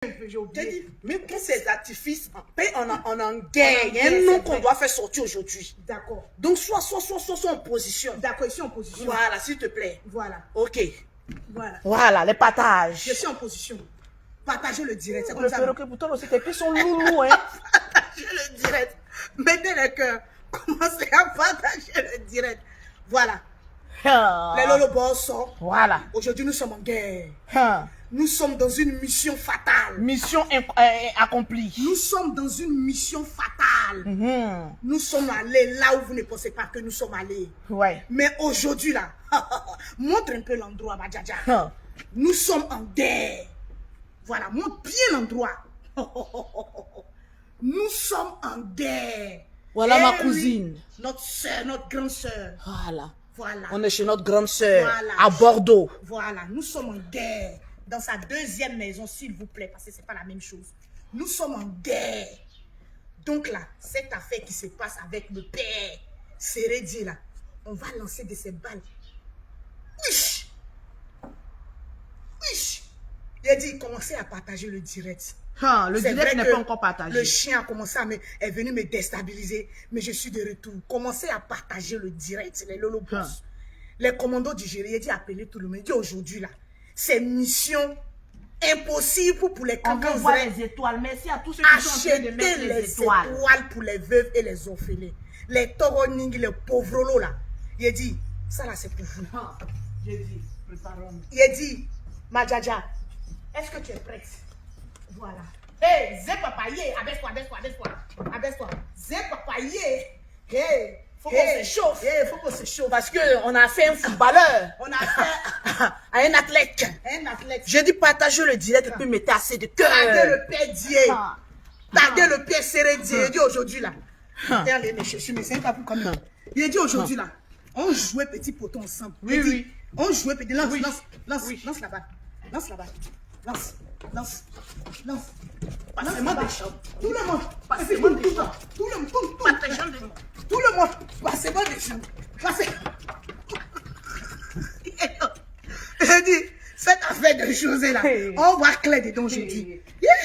J'ai oublié. Même que ces artifices, on en guerre. Il y a un nom qu'on doit faire sortir aujourd'hui. D'accord. Donc, sois en position. D'accord, je suis en position. Voilà, s'il te plaît. Voilà. Ok. Voilà. Voilà, les partages. Je suis en position. Partagez le direct. C'est comme Le ça. perroquet, pour toi aussi, tes pieds sont loulous, hein. Partagez le direct. Mettez le cœur. Commencez à partager le direct. Voilà. Les lolobos sont. Voilà. Aujourd'hui, nous sommes en guerre. Nous sommes dans une mission fatale. Mission accomplie. Nous sommes dans une mission fatale. Nous sommes allés là où vous ne pensez pas que nous sommes allés. Ouais. Mais aujourd'hui, là, montre un peu l'endroit, Madjaja. Nous sommes en guerre. Voilà, montre bien l'endroit. Nous sommes en guerre. Voilà Et ma oui, cousine. notre soeur, notre grande soeur. Voilà. Voilà. On est chez notre grande soeur, Voilà. à Bordeaux. Voilà, nous sommes en guerre. Dans sa deuxième maison, s'il vous plaît, parce que ce n'est pas la même chose. Nous sommes en guerre. Donc là, cette affaire qui se passe avec le père Sérédi, là, on va lancer de ces balles. Wish! Wish! Il a dit, commencez à partager le direct. Le C'est direct vrai n'est que pas encore partagé. Le chien a commencé est venu me déstabiliser, mais je suis de retour. Commencez à partager le direct, les lolobos. Les commandos du Géry, il a dit appeler tout le monde. Il dit aujourd'hui là, c'est mission impossible pour les On cancans. veut voir les étoiles. Merci à tous ceux qui sont en train de Acheter mettre les étoiles pour les veuves et les orphelins. Les toroning, les pauvres là. Il a dit, ça là c'est pour vous. J'ai dit, préparons-nous. Il a dit, Madjaja, est-ce que tu es prête? Voilà. Hé, hey, Zé Papaye, abaisse-toi, abaisse-toi, abaisse-toi. Abaisse-toi. Zé Papaye. Hey, faut qu'on s'échauffe. Hey, faut qu'on s'échauffe. Parce qu'on a fait un footballeur. On a fait à un athlète. Un athlète. J'ai dit partagez le direct et puis mettez assez de cœur. Taguez le père Dieu. Taguez le père Sérédi. Il dit aujourd'hui là. Je suis mais c'est pas pour comme il a dit aujourd'hui là. On jouait petit poteau ensemble. Oui, oui. On jouait petit. Lance la balle. Lance la balle. Lance. Passez-moi des champs. Tout le monde. Passez-moi des champs. Tout le monde. Tout le monde. Passez-moi des champs. Passez. Il dit, cette affaire de José là, on va clair dedans, j'ai dit.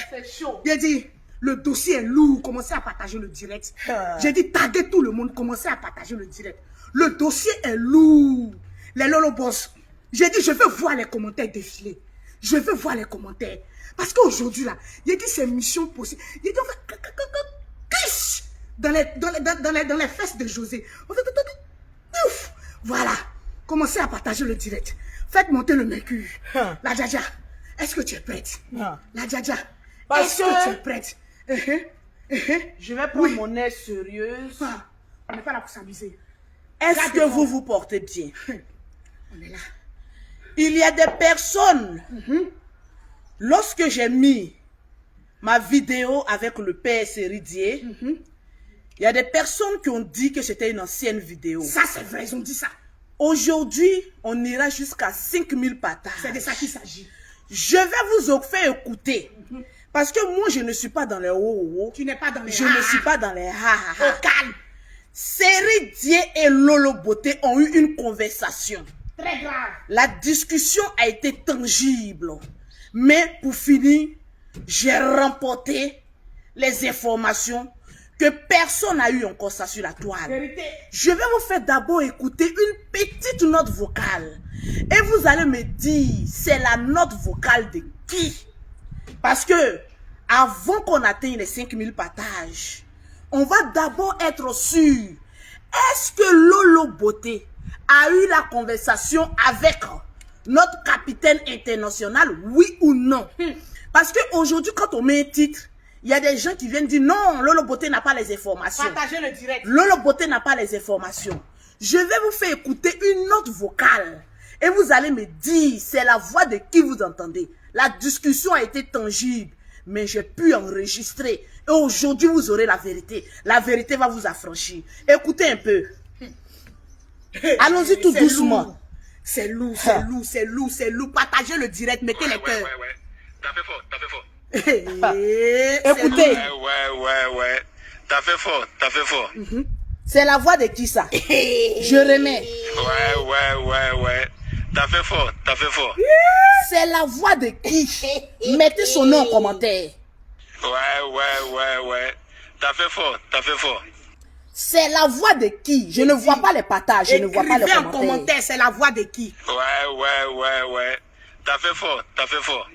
C'est chaud. Il a dit, le dossier est lourd, commencez à partager le direct. J'ai dit, taguez tout le monde, commencez à partager le direct. Le dossier est lourd. Les lolobos. J'ai dit, je veux voir les commentaires défiler. Je veux voir les commentaires. Parce qu'aujourd'hui, là, il a dit c'est mission possible. Il a dit, on va dans les fesses de José. Ouf. Voilà. Commencez à partager le direct. Faites monter le mercure. La Djaja, est-ce que tu es prête? La Djaja, est-ce que tu es prête? Je vais prendre mon air sérieuse. On n'est pas là pour s'amuser. Est-ce que vous vous portez bien? On est là. Il y a des personnes, lorsque j'ai mis ma vidéo avec le père Sérédier, il y a des personnes qui ont dit que c'était une ancienne vidéo. Ça, c'est vrai, ils ont dit ça. Aujourd'hui, on ira jusqu'à 5000 partages. C'est de ça qu'il s'agit. Je vais vous faire écouter. Parce que moi, je ne suis pas dans les oh. Tu n'es pas dans les Je ne suis pas dans les ha. Au calme. Sérédier et Lolo Beauté ont eu une conversation. Très grave. La discussion a été tangible. Mais pour finir, j'ai remporté les informations que personne n'a eu encore ça sur la toile. Vérité. Je vais vous faire d'abord écouter une petite note vocale. Et vous allez me dire, c'est la note vocale de qui? Parce que, avant qu'on atteigne les 5000 partages, on va d'abord être sûr. Est-ce que Lolo Beauté a eu la conversation avec notre capitaine international, oui ou non? Parce qu'aujourd'hui, quand on met un titre, il y a des gens qui viennent dire non, Lolo Beauté n'a pas les informations. Partagez le direct. Lolo Beauté n'a pas les informations. Je vais vous faire écouter une note vocale et vous allez me dire c'est la voix de qui vous entendez. La discussion a été tangible, mais j'ai pu enregistrer. Et aujourd'hui, vous aurez la vérité. La vérité va vous affranchir. Écoutez un peu. Allons-y tout doucement. C'est lourd. Partagez le direct, mettez les cœurs. Ouais. T'as fait fort. Écoutez. Ouais. T'as fait fort. C'est la voix de qui ça? Je remets. Ouais. T'as fait fort, t'as fait fort. C'est la voix de qui? Mettez son nom en commentaire. Ouais. T'as fait fort, t'as fait fort. C'est la voix de qui? Je ne vois pas les partages, je ne vois pas les Écrivez en commentaires. commentaire, c'est la voix de qui? Ouais. T'as fait fort, t'as fait fort.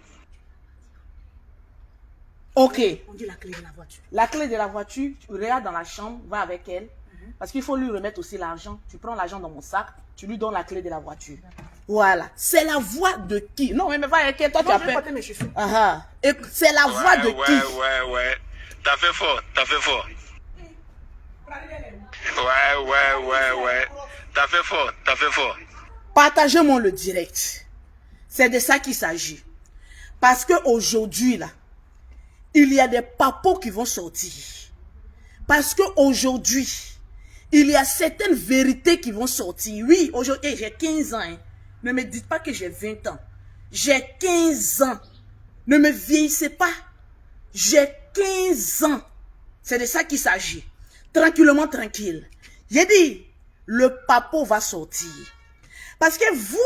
Ok. On dit la clé de la voiture. La clé de la voiture, tu regardes dans la chambre, va avec elle. Parce qu'il faut lui remettre aussi l'argent. Tu prends l'argent dans mon sac, tu lui donnes la clé de la voiture. Voilà. C'est la voix de qui? Non, mais va avec elle, toi tu Moi, as je vais peur. porter mes chaussures. Et c'est la voix de qui? Ouais. T'as fait fort, t'as fait fort. Ouais. T'as fait fort, t'as fait fort. Partagez-moi le direct. C'est de ça qu'il s'agit. Parce qu'aujourd'hui, là, il y a des papos qui vont sortir. Parce qu'aujourd'hui, il y a certaines vérités qui vont sortir. Oui, aujourd'hui, j'ai 15 ans. Hein. Ne me dites pas que j'ai 20 ans. J'ai 15 ans. Ne me vieillissez pas. J'ai 15 ans. C'est de ça qu'il s'agit. Tranquillement, tranquille. J'ai dit, le papo va sortir. Parce que vous,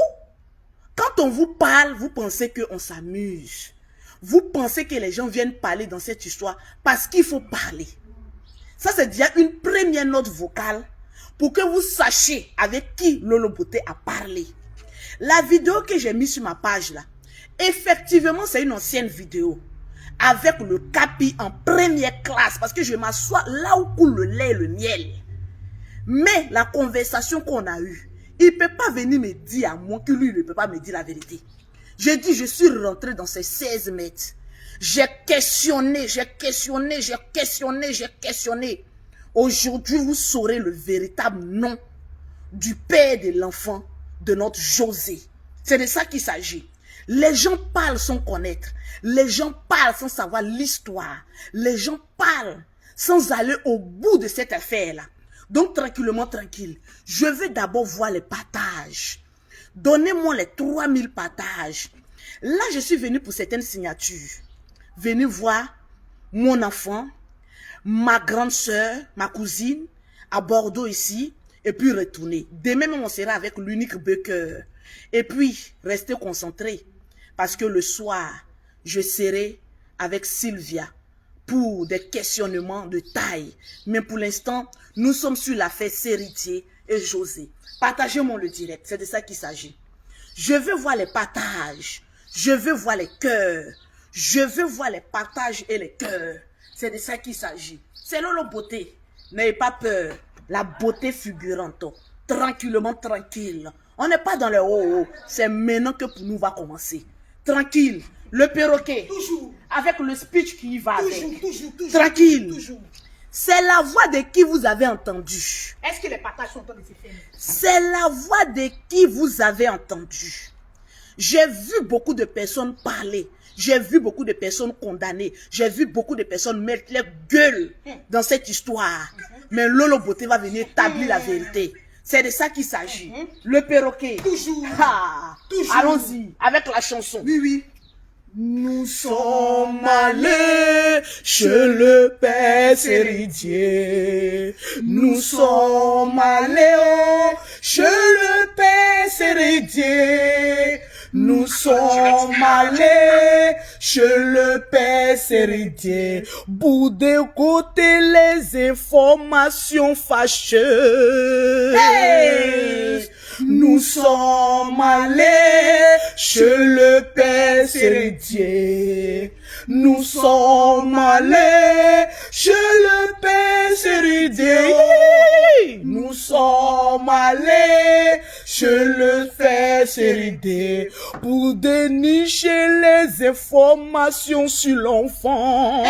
quand on vous parle, vous pensez qu'on s'amuse. Vous pensez que les gens viennent parler dans cette histoire parce qu'il faut parler. Ça, c'est déjà une première note vocale pour que vous sachiez avec qui Lolo Beauté a parlé. La vidéo que j'ai mise sur ma page là, effectivement, c'est une ancienne vidéo avec le capi en première classe parce que je m'assois là où coule le lait et le miel. Mais la conversation qu'on a eue, il ne peut pas venir me dire à moi que lui ne peut pas me dire la vérité. J'ai dit, je suis rentré dans ces 16 mètres. J'ai questionné. Aujourd'hui, vous saurez le véritable nom du père de l'enfant de notre José. C'est de ça qu'il s'agit. Les gens parlent sans connaître. Les gens parlent sans savoir l'histoire. Les gens parlent sans aller au bout de cette affaire-là. Donc, tranquillement, tranquille. Je vais d'abord voir les partages. Donnez-moi les 3000 partages. Là, je suis venu pour certaines signatures. Venez voir mon enfant, ma grande soeur, ma cousine, à Bordeaux ici, et puis retourner. Demain, on sera avec l'unique Becker. Et puis, restez concentrés. Parce que le soir, je serai avec Sylvia pour des questionnements de taille. Mais pour l'instant, nous sommes sur l'affaire Héritier et José. Partagez-moi le direct, c'est de ça qu'il s'agit. Je veux voir les partages, je veux voir les cœurs, je veux voir les partages et les cœurs. C'est de ça qu'il s'agit. C'est Lolo Beauté. N'ayez pas peur, la beauté figurante. Tranquillement, tranquille. On n'est pas dans le haut, c'est maintenant que pour nous va commencer. Tranquille, le perroquet. Toujours. Avec le speech qui va Toujours. avec. Tranquille. Toujours. C'est la voix de qui vous avez entendu. Est-ce que les partages sont en train de se faire? C'est la voix de qui vous avez entendu. J'ai vu beaucoup de personnes parler. J'ai vu beaucoup de personnes condamnées. J'ai vu beaucoup de personnes mettre leur gueule dans cette histoire. Mais Lolo Beauté va venir établir la vérité. C'est de ça qu'il s'agit. Le perroquet. Toujours. Toujours. Allons-y, avec la chanson. Oui. Nous sommes allés chez le Père Héritier. Nous sommes allés chez le Père Héritier. Nous sommes allés chez le Père Héritier pour dégoter les informations fâcheuses. Hey! Nous sommes allés chez le Père Héritier. Nous sommes allés chez le Père Héritier. Nous sommes allés chez le Père Héritier pour dénicher les informations sur l'enfant.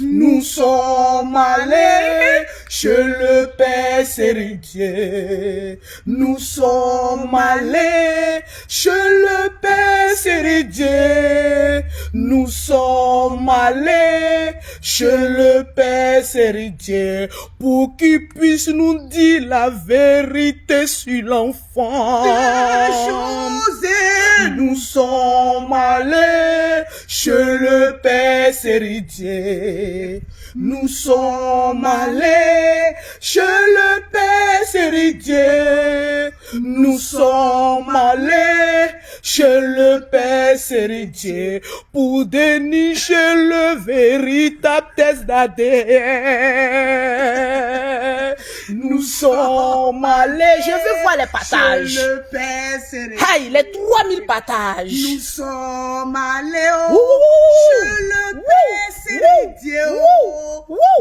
Nous sommes allés chez le Père Héritier. Nous sommes allés chez le Père Héritier. Nous sommes allés chez le Père Héritier pour qu'il puisse nous dire la vérité sur l'enfant. Nous sommes allés chez le Père Héritier. Nous sommes allés chez le Père Héritier. Nous sommes allés chez le Père Héritier pour dénicher le véritable test d'ADN. Nous sommes allés, je veux voir les partages. Chez le Père Héritier. Aïe, les 3000 partages. Nous sommes allés Ouh. chez le Père Héritier.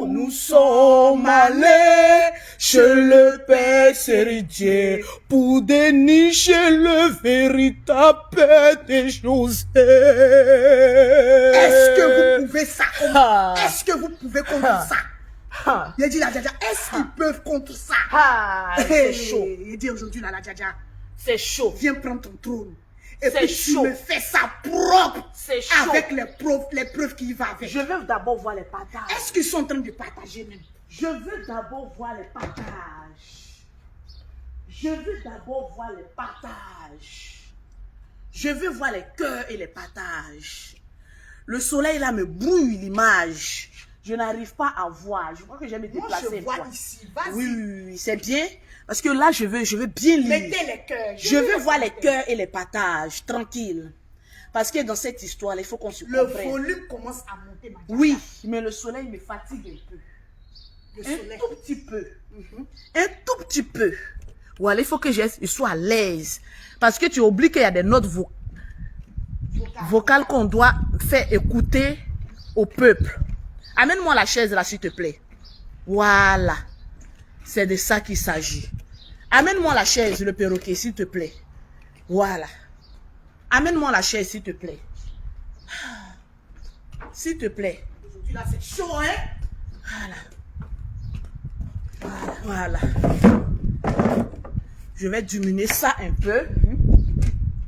Nous sommes allés chez le Père Héritier pour dénicher le véritable Père des choses. Est-ce que vous pouvez ça? Ah. Est-ce que vous pouvez contre ça? Il a dit la Djadja, est-ce qu'ils peuvent contre ça? C'est chaud. Il dit aujourd'hui la Djadja, C'est chaud. viens prendre ton trône. Et C'est puis chaud. tu me fais ça propre. C'est chaud. Avec les preuves qui y vont avec. Je veux d'abord voir les partages. Est-ce qu'ils sont en train de partager même? Je veux d'abord voir les partages. Je veux d'abord voir les partages. Je veux voir les cœurs et les partages. Le soleil là me brouille l'image. Je n'arrive pas à voir. Je crois que j'ai me Moi déplacer. je vois ici. Vas-y. Oui, c'est bien. Parce que là, je veux bien lire. Mettez les cœurs. Je veux voir les cœurs et les partages, tranquille. Parce que dans cette histoire, il faut qu'on se Le comprenne. volume commence à monter. Ma Djadja. Oui, mais le soleil me fatigue un peu. Le Un soleil. tout petit peu. Un tout petit peu. Voilà, il faut que je sois à l'aise. Parce que tu oublies qu'il y a des notes vocales qu'on doit faire écouter au peuple. Amène-moi la chaise là, s'il te plaît. Voilà. C'est de ça qu'il s'agit. Amène-moi la chaise, le perroquet, s'il te plaît. Voilà. Amène-moi la chaise, s'il te plaît. S'il te plaît. Aujourd'hui là c'est chaud, hein? Voilà. Je vais diminuer ça un peu.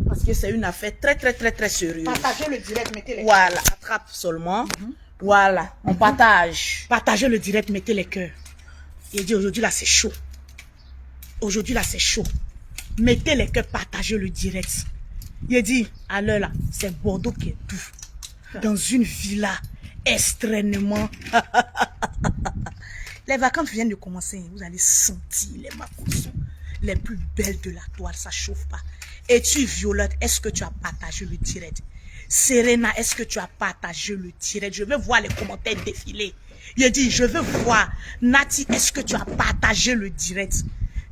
Parce que c'est une affaire très sérieuse. Partagez le direct, mettez les cœurs. Voilà, attrape seulement. Voilà, on partage. Partagez le direct, mettez les cœurs. Il dit aujourd'hui là c'est chaud. Aujourd'hui là c'est chaud. Mettez les cœurs, partagez le direct. Il dit à l'heure là, c'est Bordeaux qui est doux. Dans une villa extrêmement. Les vacances viennent de commencer. Vous allez sentir les macoussons les plus belles de la toile. Ça chauffe pas. Es-tu Violette? Est-ce que tu as partagé le direct? Serena, est-ce que tu as partagé le direct? Je veux voir les commentaires défiler. Il dit, je veux voir. Nati, est-ce que tu as partagé le direct?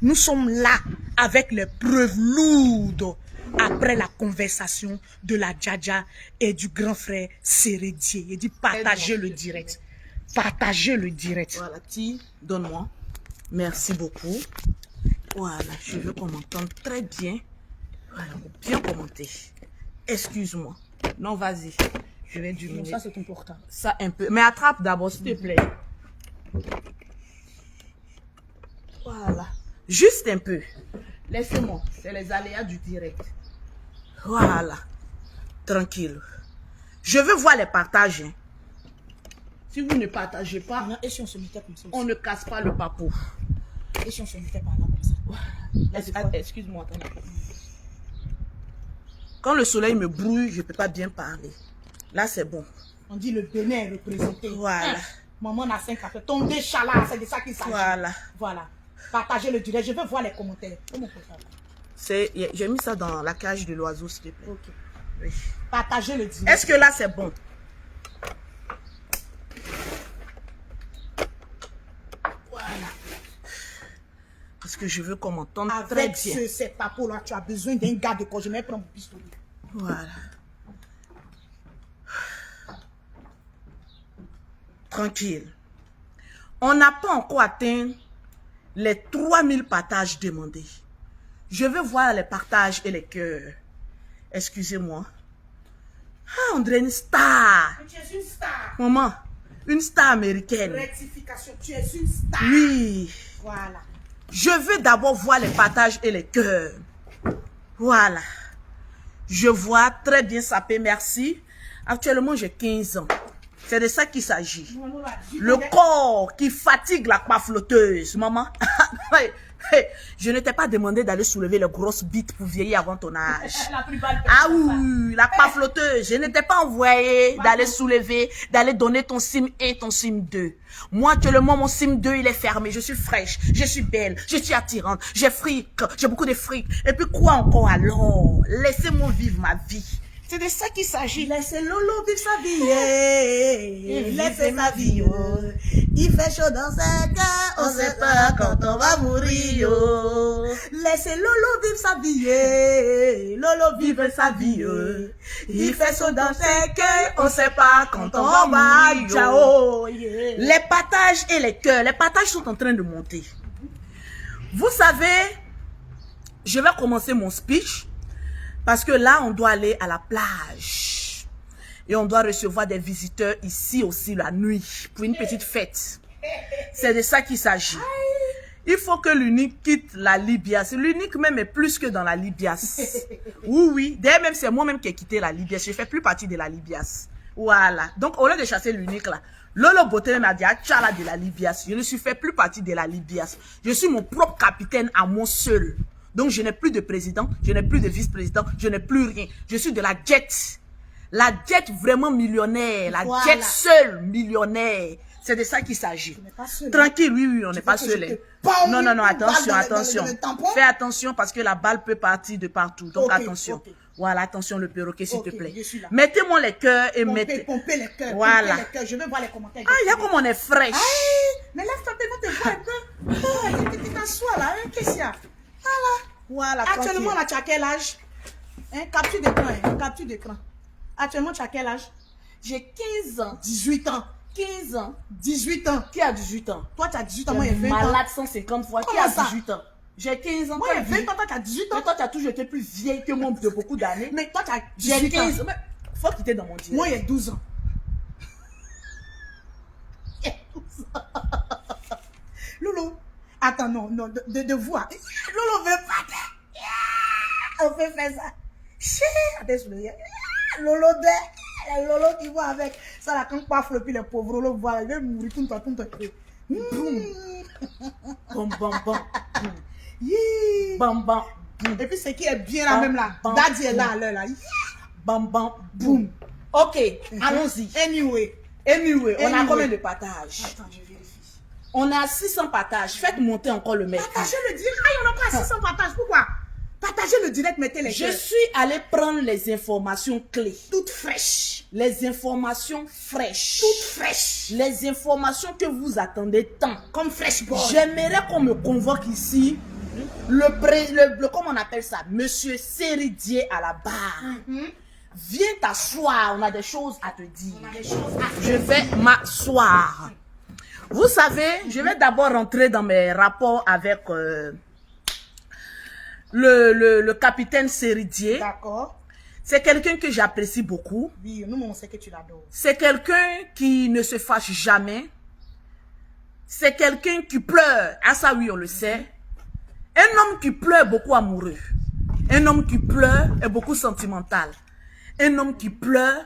Nous sommes là avec les preuves lourdes après la conversation de la Djadja et du grand frère Sérédier. Il dit, partagez le direct. Partagez le direct. Voilà, Ti, donne-moi. Merci beaucoup. Voilà, je veux qu'on m'entende très bien. Voilà, bien commenter. Excuse-moi. Non, vas-y. Je vais diminuer Ça, c'est ton portable. ça un peu. Mais attrape d'abord, s'il te plaît. Voilà. Juste un peu. Laissez-moi. C'est les aléas du direct. Voilà. Tranquille. Je veux voir les partages. Hein. Si vous ne partagez pas, Et si on se mettait comme ça on ne casse pas le papeau. Et si on se mettait par là comme ça? Excuse-moi. Attends. Quand le soleil me brouille, je ne peux pas bien parler. Là, c'est bon. On dit le Bénin est représenté. Voilà. Maman a 5 cafés. Ton déchala, c'est de ça qu'il s'agit. Voilà. Voilà. Partagez le direct. Je veux voir les commentaires. Comment on peut faire? J'ai mis ça dans la cage de l'oiseau, s'il te plaît. Ok. Oui. Partagez le direct. Est-ce que là, c'est bon? Voilà. Parce que je veux qu'on m'entende très Avec bien. ces papos-là, tu as besoin d'un gars de corps. Je vais prendre mon pistolet. Voilà. Tranquille. On n'a pas encore atteint les 3000 partages demandés. Je veux voir les partages et les cœurs. Excusez-moi. Ah, on dirait une star. Tu es une star. Maman, une star américaine. Rectification, tu es une star. Oui. Voilà. Je veux d'abord voir les partages et les cœurs. Voilà. Je vois très bien sapé, merci. Actuellement, j'ai 15 ans. C'est de ça qu'il s'agit. Le corps qui fatigue la flotteuse, maman. Je ne t'ai pas demandé d'aller soulever les grosses bites pour vieillir avant ton âge. La plus belle Ah oui, la pas flotteuse. Je ne t'ai pas envoyé d'aller soulever, d'aller donner ton sim 1, ton sim 2. Moi, actuellement, mon sim 2, il est fermé. Je suis fraîche, je suis belle, je suis attirante, j'ai fric, j'ai beaucoup de fric. Et puis quoi encore alors? Laissez-moi vivre ma vie. C'est de ça qu'il s'agit. Laissez Lolo vivre sa vie. Laissez sa vie. Il fait chaud dans sa cœur. On sait pas quand on va mourir. Laissez Lolo vivre sa vie. Lolo vivre sa vie. Il fait chaud dans sa cœur. On sait pas quand on va mourir. Ciao. Les partages et les cœurs. Les partages sont en train de monter. Vous savez, je vais commencer mon speech. Parce que là, on doit aller à la plage. Et on doit recevoir des visiteurs ici aussi la nuit. Pour une petite fête. C'est de ça qu'il s'agit. Il faut que l'unique quitte la Libias. L'unique même est plus que dans la Libias. Oui, oui. D'ailleurs, même c'est moi-même qui ai quitté la Libias. Je ne fais plus partie de la Libias. Voilà. Donc, au lieu de chasser l'unique là, Lolo Boté m'a dit, tchala de la Libias. Je ne suis fait plus partie de la Libias. Je suis mon propre capitaine à moi seul. Donc, je n'ai plus de président, je n'ai plus de vice-président, je n'ai plus rien. Je suis de la jet. La jet vraiment millionnaire. La jet seule millionnaire. C'est de ça qu'il s'agit. Tranquille, oui, oui, on n'est pas seul. Non, non, non, attention, attention. Fais attention parce que la balle peut partir de partout. Donc, attention. Voilà, attention le perroquet, s'il te plaît. Mettez-moi les cœurs et mettez... Pompez les cœurs. Voilà. Je veux voir les commentaires. Ah, il y a comme on est fraîche. Mais lève-toi, on te voit un peu. Tu t'assois là, qu'est-ce qu'il y a? Voilà. Actuellement, là, tu as quel âge? Capture d'écran, capture d'écran. Actuellement, tu as quel âge? J'ai 15 ans. 18 ans. 15 ans. 18 ans. Qui a 18 ans? Toi, tu as 18 ans, moi, j'ai 20 ans. Malade 150 fois. Qui a 18 ans? J'ai 15 ans. Moi, j'ai 20 ans, toi, tu as 18 ans. Mais toi, tu as toujours été plus vieille que moi de beaucoup d'années. Mais toi, tu as J'ai 18 ans. 15 ans. Mais faut que tu étais dans mon direct. Moi, j'ai 12 ans. Loulou. Attends, non, de voix. Loulou veut pas. On peut faire ça. Lolo de. Lolo qui voit avec. Ça, là, quand pas flopper les pauvres, Lolo voit. Il veut mourir tout le temps. Bam, bam, bam. Bam, bam. Et puis, ce qui est bien là, même là. Daddy est là, à l'heure là. Bam, bam, boum. Ok, allons-y. Anyway, on a combien de partages? Attends, je vérifie. On a 600 partages. Faites monter encore le mec. Partagez le direct. Ah, on a pas 600 partages. Pourquoi? Partagez le direct, mettez les Je cœurs. suis allé prendre les informations clés. Toutes fraîches. Les informations fraîches. Toutes fraîches. Les informations que vous attendez tant. Comme fresh boy. J'aimerais qu'on me convoque ici. Comment on appelle ça? Monsieur Seridier à la barre. Viens t'asseoir. On a des choses à te dire. Je vais m'asseoir. Vous savez, je vais d'abord rentrer dans mes rapports avec le capitaine Seridier. D'accord. C'est quelqu'un que j'apprécie beaucoup. Oui, nous, on sait que tu l'adores. C'est quelqu'un qui ne se fâche jamais. C'est quelqu'un qui pleure. Ah ça oui, on le sait. Un homme qui pleure beaucoup amoureux. Un homme qui pleure est beaucoup sentimental. Un homme qui pleure,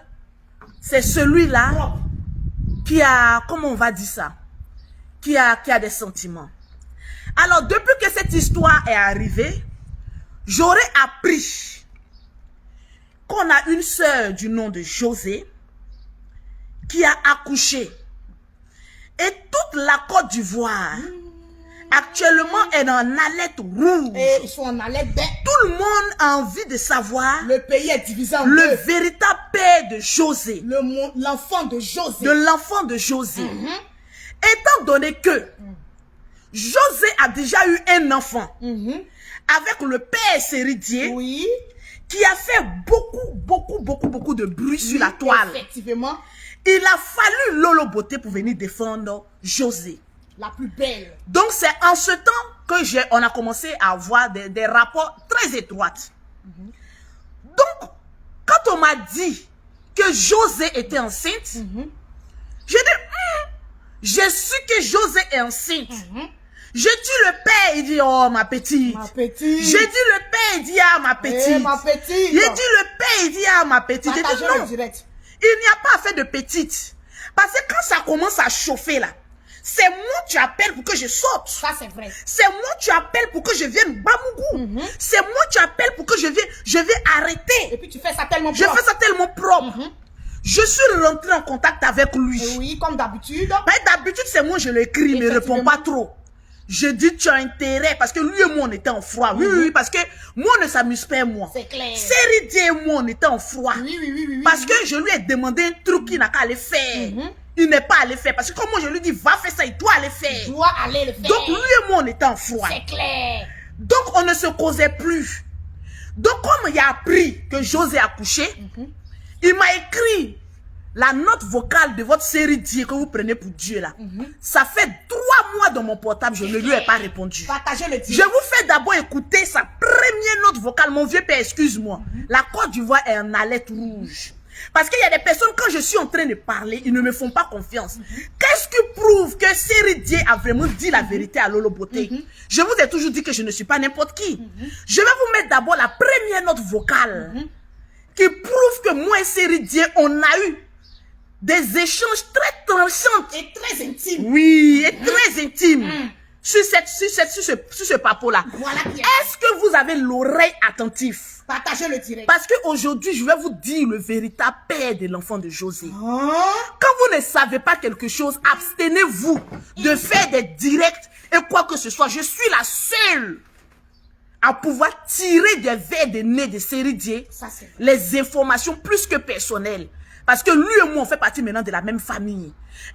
c'est celui-là qui a, comment on va dire ça, qui a des sentiments. Alors, depuis que cette histoire est arrivée, j'aurais appris qu'on a une sœur du nom de José qui a accouché. Et toute la Côte d'Ivoire actuellement est en alerte rouge. Et ils sont en alerte d'air. Tout le monde a envie de savoir Le pays est divisé en le deux. véritable père de José. L'enfant de José. De l'enfant de José. Étant donné que José a déjà eu un enfant avec le père Seridier, Oui. qui a fait beaucoup de bruit sur la toile. Effectivement. Il a fallu Lolo Boté pour venir défendre José. La plus belle. Donc c'est en ce temps que on a commencé à avoir des rapports très étroits. Donc, quand on m'a dit que José était enceinte, j'ai dit, je suis que José est enceinte. J'ai dit le père, il dit, oh ma petite. Ma petite. J'ai dit le père, il dit, ah ma petite. Eh, ma petite. J'ai dit le père, il dit, ah ma petite. J'ai dit Partagez le non, direct. il n'y a pas fait de petite. Parce que quand ça commence à chauffer là, C'est moi que tu appelles pour que je saute. Ça, c'est vrai. C'est moi que tu appelles pour que je vienne Bamougou. C'est moi que tu appelles pour que je vais arrêter. Et puis tu fais ça tellement Je propre. fais ça tellement propre. Je suis rentré en contact avec lui. Oui, comme d'habitude. Mais d'habitude, c'est moi, je l'écris, il ne répond pas trop. Je dis, tu as intérêt, parce que lui et moi, on était en froid. Oui, oui, parce que moi, on ne s'amuse pas, moi. C'est clair. Séridie et moi, on était en froid. Oui. Parce que je lui ai demandé un truc qu'il n'a qu'à aller faire. Il n'est pas allé faire. Parce que comme moi, je lui dis, va faire ça, il doit aller faire. Tu dois aller le faire. Donc, lui et moi, on était en froid. C'est clair. Donc, on ne se causait plus. Donc, comme il a appris que José a couché, il m'a écrit la note vocale de votre série Dieu que vous prenez pour Dieu là. Ça fait 3 mois dans mon portable, je ne lui ai pas répondu. Partagez le Je direct. vous fais d'abord écouter sa première note vocale. Mon vieux père, excuse-moi. La Côte d'Ivoire est en alerte rouge. Parce qu'il y a des personnes, quand je suis en train de parler, ils ne me font pas confiance. Qu'est-ce qui prouve que Série Dieu a vraiment dit la vérité à Lolo Beauté? Je vous ai toujours dit que je ne suis pas n'importe qui. Je vais vous mettre d'abord la première note vocale qui prouve que moi et Série Dieu, on a eu des échanges très tranchants. Et très intime. Oui, et très intimes. Sur ce papo-là. Voilà qui est. Est-ce que vous avez l'oreille attentive? Partagez le direct. Parce qu'aujourd'hui, je vais vous dire le véritable père de l'enfant de José. Hein? Quand vous ne savez pas quelque chose, abstenez-vous de faire des directs et quoi que ce soit. Je suis la seule à pouvoir tirer des vers de nez de Séridie Ça, c'est vrai. les informations plus que personnelles. Parce que lui et moi, on fait partie maintenant de la même famille.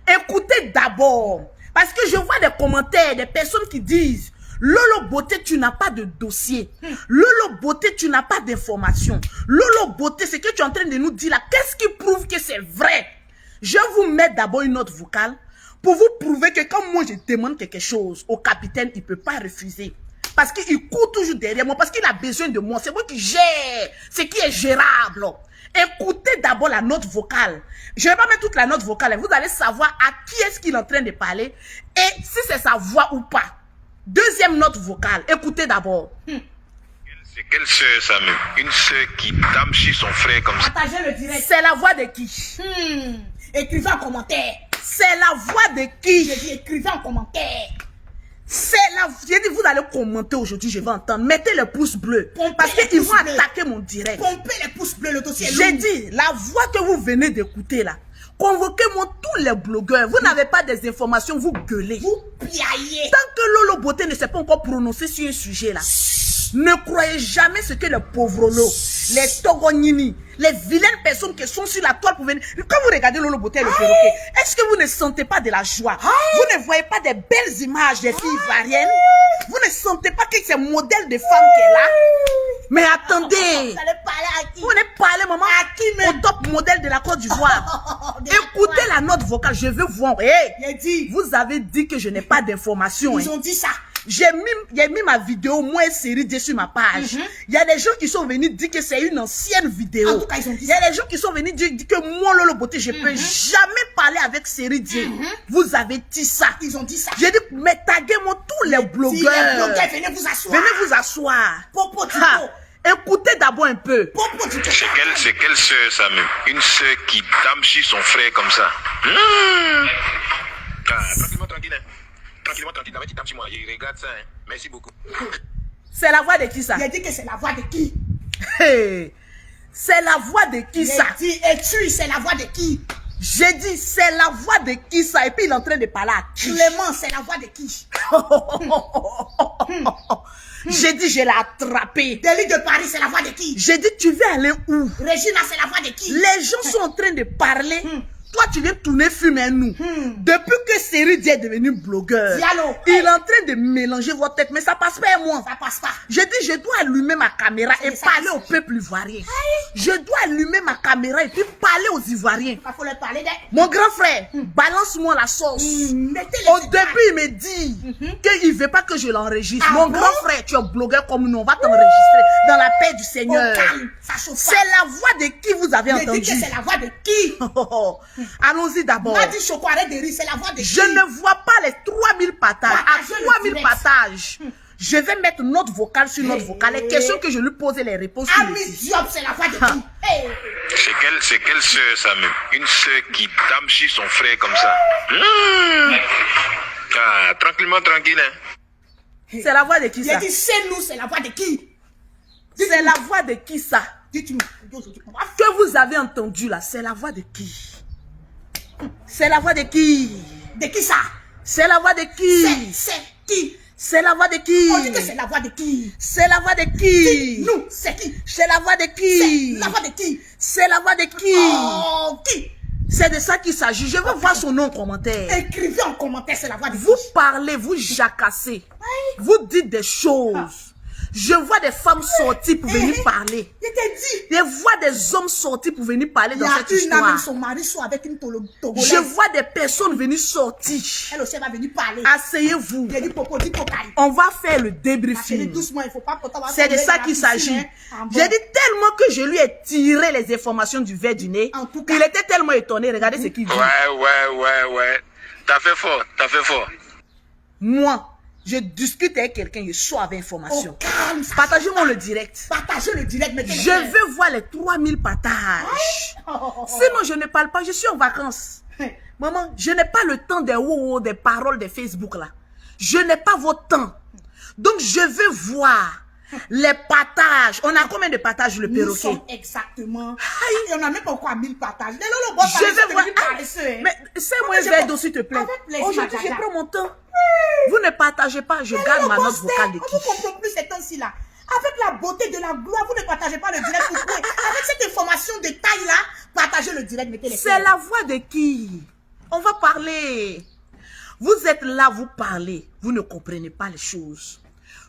Écoutez d'abord. Parce que je vois des commentaires, des personnes qui disent Lolo Beauté, tu n'as pas de dossier. Lolo Beauté, tu n'as pas d'information. Lolo Beauté, ce que tu es en train de nous dire là, qu'est-ce qui prouve que c'est vrai? Je vais vous mettre d'abord une note vocale pour vous prouver que quand moi je demande quelque chose au capitaine, il ne peut pas refuser. Parce qu'il court toujours derrière moi, parce qu'il a besoin de moi. C'est moi qui gère ce qui est gérable. Écoutez d'abord la note vocale. Je ne vais pas mettre toute la note vocale. Vous allez savoir à qui est-ce qu'il est en train de parler et si c'est sa voix ou pas. Deuxième note vocale. Écoutez d'abord. C'est quelle sœur, Samuel? Une sœur qui tape sur son frère comme ça. Partagez le direct. C'est la voix de qui? Écrivez en commentaire. C'est la voix de qui? J'ai dit écrivez en commentaire. C'est la... J'ai dit, vous allez commenter aujourd'hui, je vais entendre. Mettez le pouce bleu. Pompez Parce les qu'ils pouces vont bleus. attaquer mon direct. Pompez les pouces bleus, le dossier est J'ai lourd. dit, la voix que vous venez d'écouter là, convoquez-moi tous les blogueurs. Vous n'avez pas des informations, vous gueulez. Vous piaillez. Tant que Lolo Beauté ne s'est pas encore prononcé sur un sujet là, ne croyez jamais ce que les pauvrolos, les togonini, les vilaines personnes qui sont sur la toile pour venir. Quand vous regardez Lolo Beauté et le perroquet, est-ce que vous ne sentez pas de la joie? Vous ne voyez pas des belles images des filles ivoiriennes? Vous ne sentez pas que c'est modèle de femme qui est là? Mais attendez, Vous allez parler à qui? vous venez parler, maman, À qui même? au top modèle de la Côte d'Ivoire. Déjà Écoutez quoi? la note vocale, je veux voir. Hey, J'ai dit. vous avez dit que je n'ai pas d'informations. Ils ont dit ça. J'ai mis ma vidéo, moi, série Dieu sur ma page. Il y a des gens qui sont venus dire que c'est une ancienne vidéo. En tout cas, ils ont dit Il y a des gens qui sont venus dire que moi, Lolo Beauté, je peux jamais parler avec série Dieu. Vous avez dit ça. Ils ont dit ça. J'ai dit, mais taguez-moi tous les Si les blogueurs. blogueurs, venez vous asseoir. Venez vous asseoir. Popo Tito. Ha, écoutez d'abord un peu. Popo Tito. C'est quelle sœur, Samuel? Une sœur qui tape sur son frère comme ça. Tranquillement, tranquille. Hein. Tranquillement, tranquille. D'abord, tu tapes sur moi. Je regarde ça. Hein. Merci beaucoup. C'est la voix de qui ça? J'ai dit que c'est la voix de qui? Hey, c'est la voix de qui ça? J'ai dit, et tu, c'est la voix de qui? J'ai dit, c'est la voix de qui ça? Et puis il est en train de parler à qui? Clément, c'est la voix de qui? J'ai dit, je l'ai attrapé. Délit de Paris, c'est la voix de qui? J'ai dit, tu veux aller où? Regina, c'est la voix de qui? Les gens sont en train de parler. Toi, tu viens tourner fumer nous. Depuis que Série Dieu est devenu blogueur, Diallo. il est en train de mélanger votre tête. Mais ça passe pas à moi. Ça passe pas. J'ai dit, je dois allumer ma caméra et ça, parler c'est au peuple ivoirien. Je dois allumer ma caméra et puis parler aux Ivoiriens. Il faut leur parler de... Mon grand frère, balance-moi la sauce. Mettez Au les début, il me dit qu'il ne veut pas que je l'enregistre. Ah Mon bon? grand frère, tu es blogueur comme nous, on va t'enregistrer dans la paix du Au Seigneur. calme, ça chauffe C'est pas. la voix de qui vous avez J'ai dit entendu? que c'est la voix de qui? Allons-y d'abord. M'a dit Choco, arrête de rire, c'est la voix de qui? Je ne vois pas les 3000 partages. À Partagez le 3000 direct. partages, Je vais mettre notre vocale sur notre vocale. Les questions que je lui pose et les réponses qu'il me Ami dit. Diop, c'est la voix de qui? Hey. C'est quelle sœur, ça même? Une sœur qui tamchit son frère comme ça. Ah, tranquillement, tranquille, hein. C'est la voix de qui J'ai ça? dit, c'est nous, c'est la voix de qui? C'est la voix de qui ça? Dites-moi. Que vous avez entendu là, c'est la voix de qui? C'est la voix de qui? De qui ça? C'est la voix de qui? C'est qui? C'est la voix de qui? On dit que c'est la voix de qui? C'est la voix de qui? Nous, c'est qui? C'est la voix de qui? C'est la voix de qui? C'est la voix de qui? Oh, qui? C'est de ça qu'il s'agit. Je veux voir son nom en commentaire. Écrivez en commentaire, c'est la voix de qui? Vous parlez, vous jacassez. Vous dites des choses. Je vois des femmes sortir pour venir parler. Je t'ai dit. Je vois des hommes sortir pour venir parler Il y dans a cette une âme, histoire. son mari soit avec une Togolaise. Je vois des personnes venir sortir. Elle aussi va venir parler. Asseyez-vous. J'ai dit Popo, dis Pocaille. On va faire le Ma chérie, débriefing. doucement, il faut pas pourtant avoir C'est de tombé ça dans la qu'il piscine, s'agit. hein. Ah bon. J'ai dit tellement que je lui ai tiré les informations du verre du nez. En tout cas. Il était tellement étonné. Regardez ce qu'il dit. Ouais. T'as fait fort. Moi, je discute avec quelqu'un, je sois avec information. Au calme. Partagez-moi le direct. Partagez le direct, mettez Je veux voir les 3000 partages. Sinon, je ne parle pas. Je suis en vacances. Maman, je n'ai pas le temps des paroles de Facebook là. Je n'ai pas votre temps. Donc, je veux voir les partages. On a combien de partages le Nous perroquet? sommes exactement. Et on n'a même pas encore 1000 partages. Les lolo, bon, Je vais voir. paresseux. Mais c'est-moi je un verre prends- d'eau, s'il te plaît. avec plaisir, Aujourd'hui, je Madame. prends mon temps. Vous ne partagez pas, je garde ma note vocale de On qui. ne comprend plus ces temps-ci là. Avec la beauté de la gloire, vous ne partagez pas le direct. Pourquoi? Avec cette information de taille là, partagez le direct, mettez les C'est cœurs. la voix de qui? On va parler. Vous êtes là, vous parlez. Vous ne comprenez pas les choses.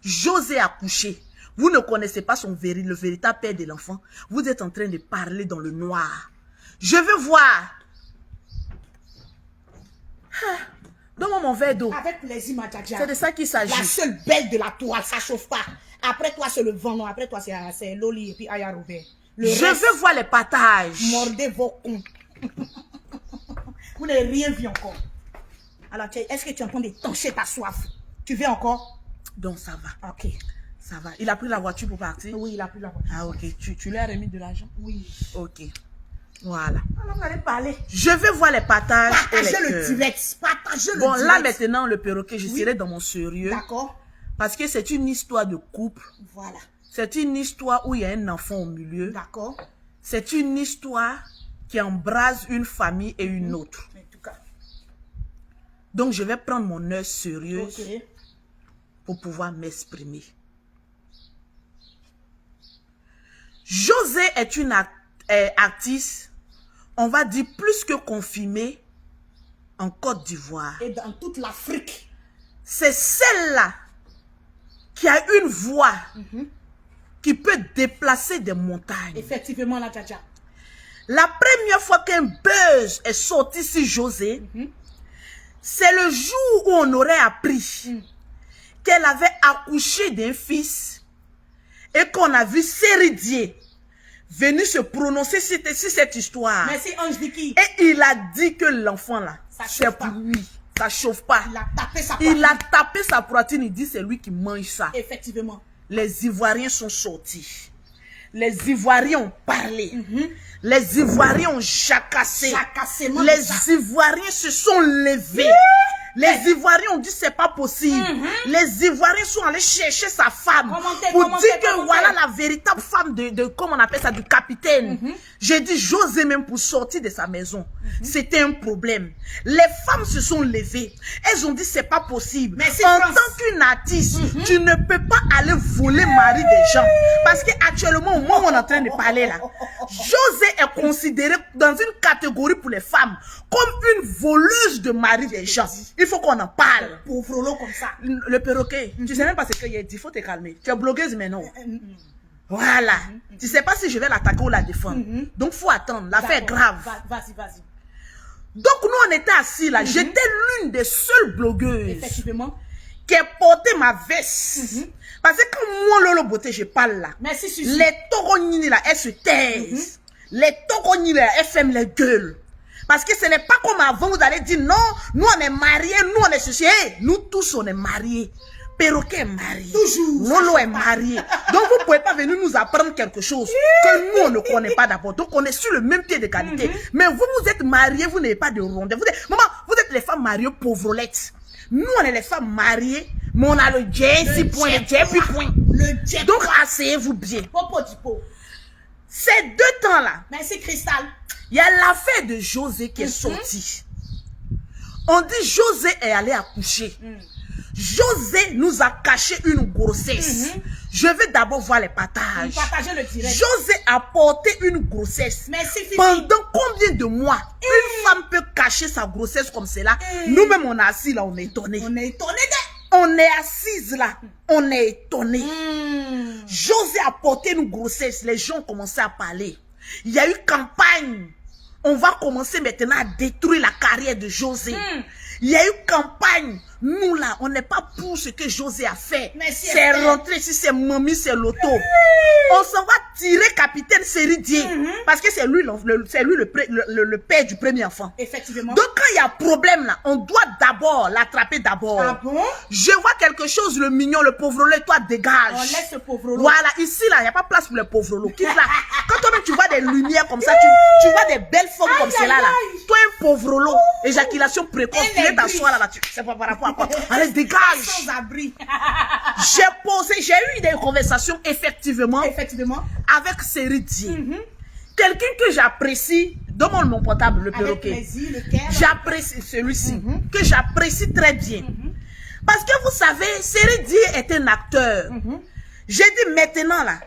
José a couché. Vous ne connaissez pas le véritable père de l'enfant. Vous êtes en train de parler dans le noir. Je veux voir. Donne-moi mon verre d'eau. Avec plaisir, ma Djadja. C'est de ça qu'il s'agit. La seule belle de la toile, ça chauffe pas. Après toi, c'est le vent, non. Après toi, c'est Loli et puis Aya Robert. Le Je reste, veux voir les partages. mordez vos cons. Vous n'avez rien vu encore. Alors, est-ce que tu es en train de tancher ta soif? Tu veux encore? Donc ça va. Ok. Ça va. Il a pris la voiture pour partir? Oui, il a plus la voiture. Ah ok. Tu lui as remis de l'argent? Oui. Ok. Voilà. Alors, vous allez parler. Je veux voir les partages et les Partagez le cœurs. direct. Partagez le Bon, direct. là maintenant, le perroquet, je Oui. serai dans mon sérieux. D'accord. Parce que c'est une histoire de couple. Voilà. C'est une histoire où il y a un enfant au milieu. D'accord. C'est une histoire qui embrase une famille et une autre. En tout cas. Donc, je vais prendre mon heure sérieuse Ok. pour pouvoir m'exprimer. José est une artiste, on va dire plus que confirmée, en Côte d'Ivoire. Et dans toute l'Afrique. C'est celle-là qui a une voix qui peut déplacer des montagnes. Effectivement, la Djadja. La première fois qu'un buzz est sorti sur José, c'est le jour où on aurait appris qu'elle avait accouché d'un fils et qu'on a vu Séridier venir se prononcer sur cette histoire. Merci, Ange Vicky. Et il a dit que l'enfant là, Ça c'est chauffe pour pas. lui. Ça chauffe pas. Il a tapé sa Il poitrine. a tapé sa poitrine, il dit c'est lui qui mange ça. Effectivement. Les Ivoiriens sont sortis. Les Ivoiriens ont parlé. Les Ivoiriens ont jacassé. Jacassement de Les ça. Ivoiriens se sont levés. Les Ivoiriens ont dit c'est pas possible. Les Ivoiriens sont allés chercher sa femme Commentez, pour commentez, dire que commentez. voilà la véritable femme de comment on appelle ça, du capitaine. J'ai dit José même pour sortir de sa maison. C'était un problème. Les femmes se sont levées. Elles ont dit c'est pas possible. Merci, En France. tant qu'une artiste, tu ne peux pas aller voler mari des gens. Parce qu'actuellement, au moment où on est en train de parler là, José est considérée dans une catégorie pour les femmes comme une voleuse de mari des gens. Il faut qu'on en parle. Pour frollo comme ça. Le perroquet, tu sais même pas ce qu'il a dit, il faut te calmer. Tu es blogueuse mais non. Voilà. Tu sais pas si je vais l'attaquer ou la défendre. Donc faut attendre, l'affaire est D'accord. grave. Vas-y, vas-y. Donc nous on était assis là, j'étais l'une des seules blogueuses Effectivement. qui a porté ma veste. Parce que quand moi, Lolo Beauté, je parle là, Merci, Susu. les toronini là, elles se taisent. Les toronini là, elles ferment les gueules. Parce que ce n'est pas comme avant, vous allez dire non, nous on est mariés, nous on est ceci. Hey, nous tous on est mariés. Perroquet est marié. Toujours. Lolo est marié. Donc, vous ne pouvez pas venir nous apprendre quelque chose que nous, on ne connaît pas d'abord. Donc, on est sur le même pied d'égalité. Mais vous, vous êtes mariés, vous n'avez pas de rondeur. Maman, vous êtes les femmes mariées pauvrolettes. Nous, on est les femmes mariées, mais on a le J, point, le J, point. Le jet. Donc, asseyez-vous bien. Popo Dipo. Ces 2 temps-là, Merci, Cristal. il y a l'affaire de José qui est sortie. On dit José est allé accoucher. José nous a caché une grossesse. Je vais d'abord voir les partages. Partagez le direct. José a porté une grossesse. Merci, Fifi. Pendant combien de mois une femme peut cacher sa grossesse comme cela? Nous-mêmes, on est assis là, on est étonnés. On est étonné On est assise là, on est étonnés. José a porté une grossesse. Les gens ont commencé à parler. Il y a eu campagne. On va commencer maintenant à détruire la carrière de José. Il y a eu campagne. Nous là, on n'est pas pour ce que José a fait. C'est rentré ici, c'est Mami, c'est Loto. On s'en va tirer capitaine Seridier. Parce que c'est lui, le père du premier enfant. Effectivement. Donc quand il y a problème là, on doit d'abord l'attraper d'abord. Ah bon? Je vois quelque chose, le mignon, le pauvre lot, toi dégage. On laisse ce pauvre lot. Voilà, ici là, il n'y a pas place pour le pauvre lot. Quitte là. Quand toi-même tu vois des lumières comme ça, tu vois des belles formes comme cela là. Toi un pauvre lot, éjaculation précoce, tu es t'asseoir là, c'est pas par rapport à quoi. Allez, dégage. Sans abri. J'ai eu des conversations effectivement avec Seridier. Quelqu'un que j'apprécie, donne-moi mon portable, le perroquet. Avec plaisir, le cœur. J'apprécie celui-ci, que j'apprécie très bien. Parce que vous savez, Seridier est un acteur. J'ai dit maintenant là,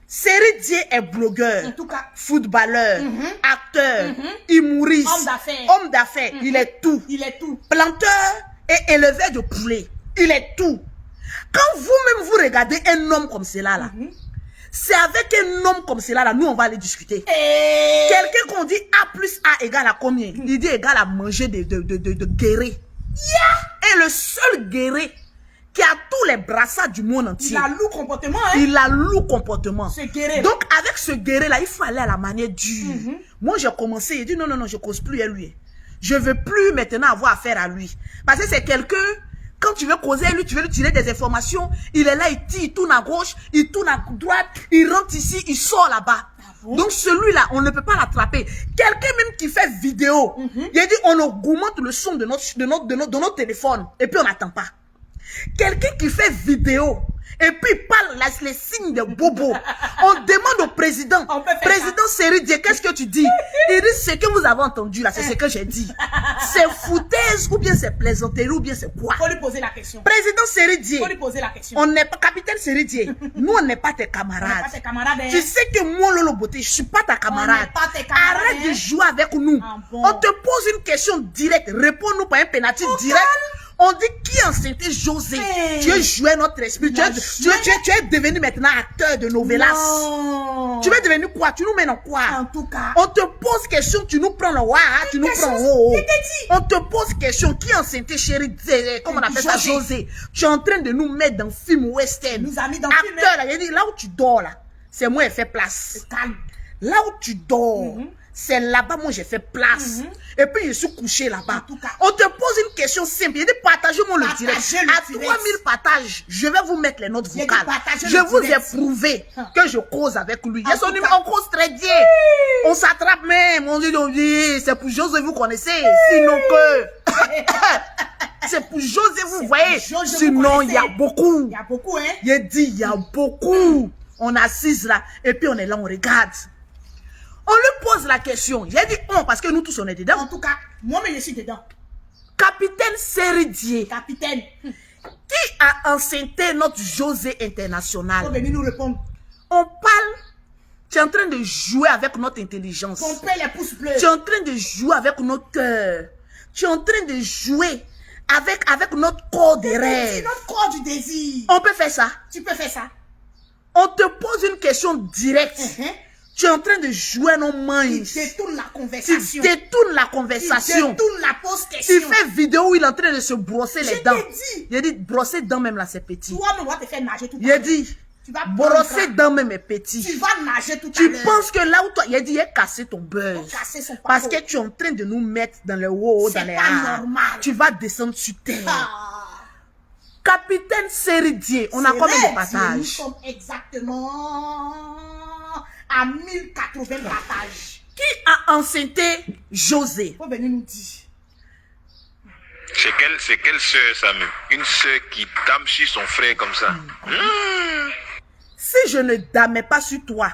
Seridier est blogueur, En tout cas, footballeur, acteur, humoriste, homme d'affaires, il est tout. il est tout. Planteur et éleveur de poulet, il est tout. Quand vous-même vous regardez un homme comme cela là, c'est avec un homme comme cela là, nous on va aller discuter. Quelqu'un qu'on dit A plus A égale à combien? Il dit égale à manger de guéret. Et le seul guéret qui a tous les brassards du monde entier. Il a loup comportement, hein? Il a loup comportement. Ce guéret. Donc, avec ce guéret-là, il faut aller à la manière dure. Moi, j'ai commencé, il dit non, je ne cause plus à lui. Je ne veux plus maintenant avoir affaire à lui. Parce que c'est quelqu'un, quand tu veux causer à lui, tu veux lui tirer des informations, il est là, il tire, il tourne à gauche, il tourne à droite, il rentre ici, il sort là-bas. Donc celui-là, on ne peut pas l'attraper. Quelqu'un même qui fait vidéo, il a dit on augmente le son de notre téléphone et puis on n'attend pas. Quelqu'un qui fait vidéo et puis parle les signes de bobo. On demande au président, président Seridier, qu'est-ce que tu dis? Il dit ce que vous avez entendu là, c'est ce que j'ai dit. C'est foutaise ou bien c'est plaisanterie ou bien c'est quoi? Faut lui poser la question. Président Seridier, Faut lui poser la question. on n'est pas capitaine Seridier. Nous on n'est pas tes camarades. Pas tes camarades, hein? Tu sais que moi Lolo Beauté, je suis pas ta camarade. On n'est pas tes camarades, Arrête hein? de jouer avec nous. Ah bon? On te pose une question directe, réponds-nous par un pénalty direct. On dit qui a enceinté José? Tu es joué notre esprit. Tu es devenu maintenant acteur de novelas. Non. Tu es devenu quoi? Tu nous mènes en quoi? En tout cas. On te pose question, tu nous prends le wa, tu nous prends haut. On te pose question, qui a enceinté chérie, comment on appelle ça, José? Tu es en train de nous mettre dans film western. Nous a mis dans acteur, film. là, il dit, là où tu dors là, c'est moi qui fais place. Calme. Là où tu dors, c'est là-bas, moi j'ai fait place. Et puis je suis couché là-bas. On te pose une question simple. Il dit partagez-moi le direct. À 3000 partages, je vais vous mettre les notes vocales. Je vous ai prouvé que je cause avec lui. Et son numéro, on cause très bien. On s'attrape même. On dit, c'est pour José, vous connaissez. Sinon que. C'est pour José, vous voyez. Sinon, il y a beaucoup. Il y a beaucoup, hein. Il dit, il y a beaucoup. On assise là. Et puis on est là, on regarde. On lui pose la question. Il a dit on parce que nous tous on est dedans. En tout cas, moi-même je suis dedans. Capitaine Seridier. Capitaine. Qui a enceinté notre José international? Faut venir nous répondre. On parle. Tu es en train de jouer avec notre intelligence. Ton père les pouces bleus. Tu es en train de jouer avec notre cœur. Tu es en train de jouer avec notre corps de rêve. Notre corps du désir. On peut faire ça. Tu peux faire ça. On te pose une question directe. Tu es en train de jouer nos mains. Il détourne la conversation. Il détourne la conversation. Il détourne la pose question. Il fait vidéo où il est en train de se brosser les dents. Dit. Il a dit, brosser dents même là, c'est petit. Toi, on va te faire nager tout à Il a l'heure. dit, Tu vas brosser dents même est petit. Tu vas nager tout à Tu l'heure. penses que là où toi, il a dit, il a cassé ton beurre. Casser son Parce parcours. que tu es en train de nous mettre dans le haut, dans les pas airs. normal. Tu vas descendre sur terre. Ah. Capitaine Seridier, on a combien de Nous partages? sommes exactement à 1080 partages. Qui a enceinté José? Faut venir nous dire. C'est quelle sœur, ça même? Une sœur qui dame sur son frère comme ça. Si je ne damais pas sur toi,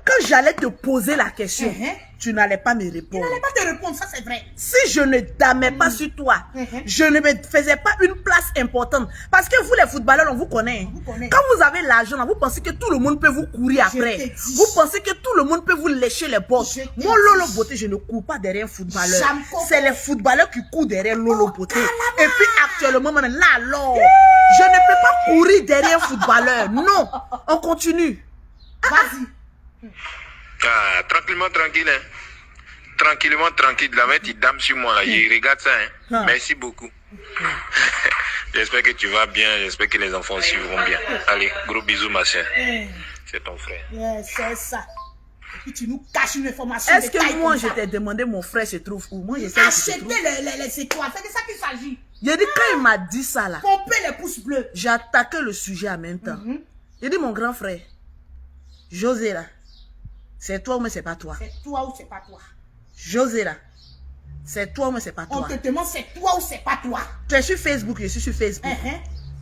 quand j'allais te poser la question, Uh-huh. tu n'allais pas me Il répondre. n'allait pas te répondre, ça c'est vrai. Si je ne damais pas sur toi, je ne me faisais pas une place importante. Parce que vous, les footballeurs, on vous connaît. On vous connaît. Quand vous avez l'argent, vous pensez que tout le monde peut vous courir Je après. t'ai dit. Vous pensez que tout le monde peut vous lécher les bosses. Je t'ai Moi, dit. Lolo Beauté, je ne cours pas derrière un footballeur. Jamais compris. C'est les footballeurs qui courent derrière Lolo Beauté. caramba. Et puis actuellement, même là, alors, je ne peux pas courir derrière un footballeur. Non, on continue. Vas-y. Ah, tranquillement, tranquille. Hein. Tranquillement, tranquille. La main, tu dames sur moi là. Je regarde ça. Hein. Ah. Merci beaucoup. J'espère que tu vas bien. J'espère que les enfants suivront bien. Allez, gros bisous, ma soeur. C'est ton frère. C'est ça. Et puis tu nous caches une information. Est-ce de taille que moi, comme je ça. t'ai demandé mon frère se trouve où? Moi, je sais où il se Achetez trouve. les étoiles. C'est de ça qu'il s'agit. J'ai dit, quand il m'a dit ça là, Pompez les pouces bleus. j'ai attaqué le sujet en même temps. J'ai dit, mon grand frère, José là, c'est toi ou mais c'est pas toi? C'est toi ou c'est pas toi. José là, c'est toi ou mais c'est pas On toi? te demande c'est toi ou c'est pas toi. Tu es sur Facebook, je suis sur Facebook. Uh-huh.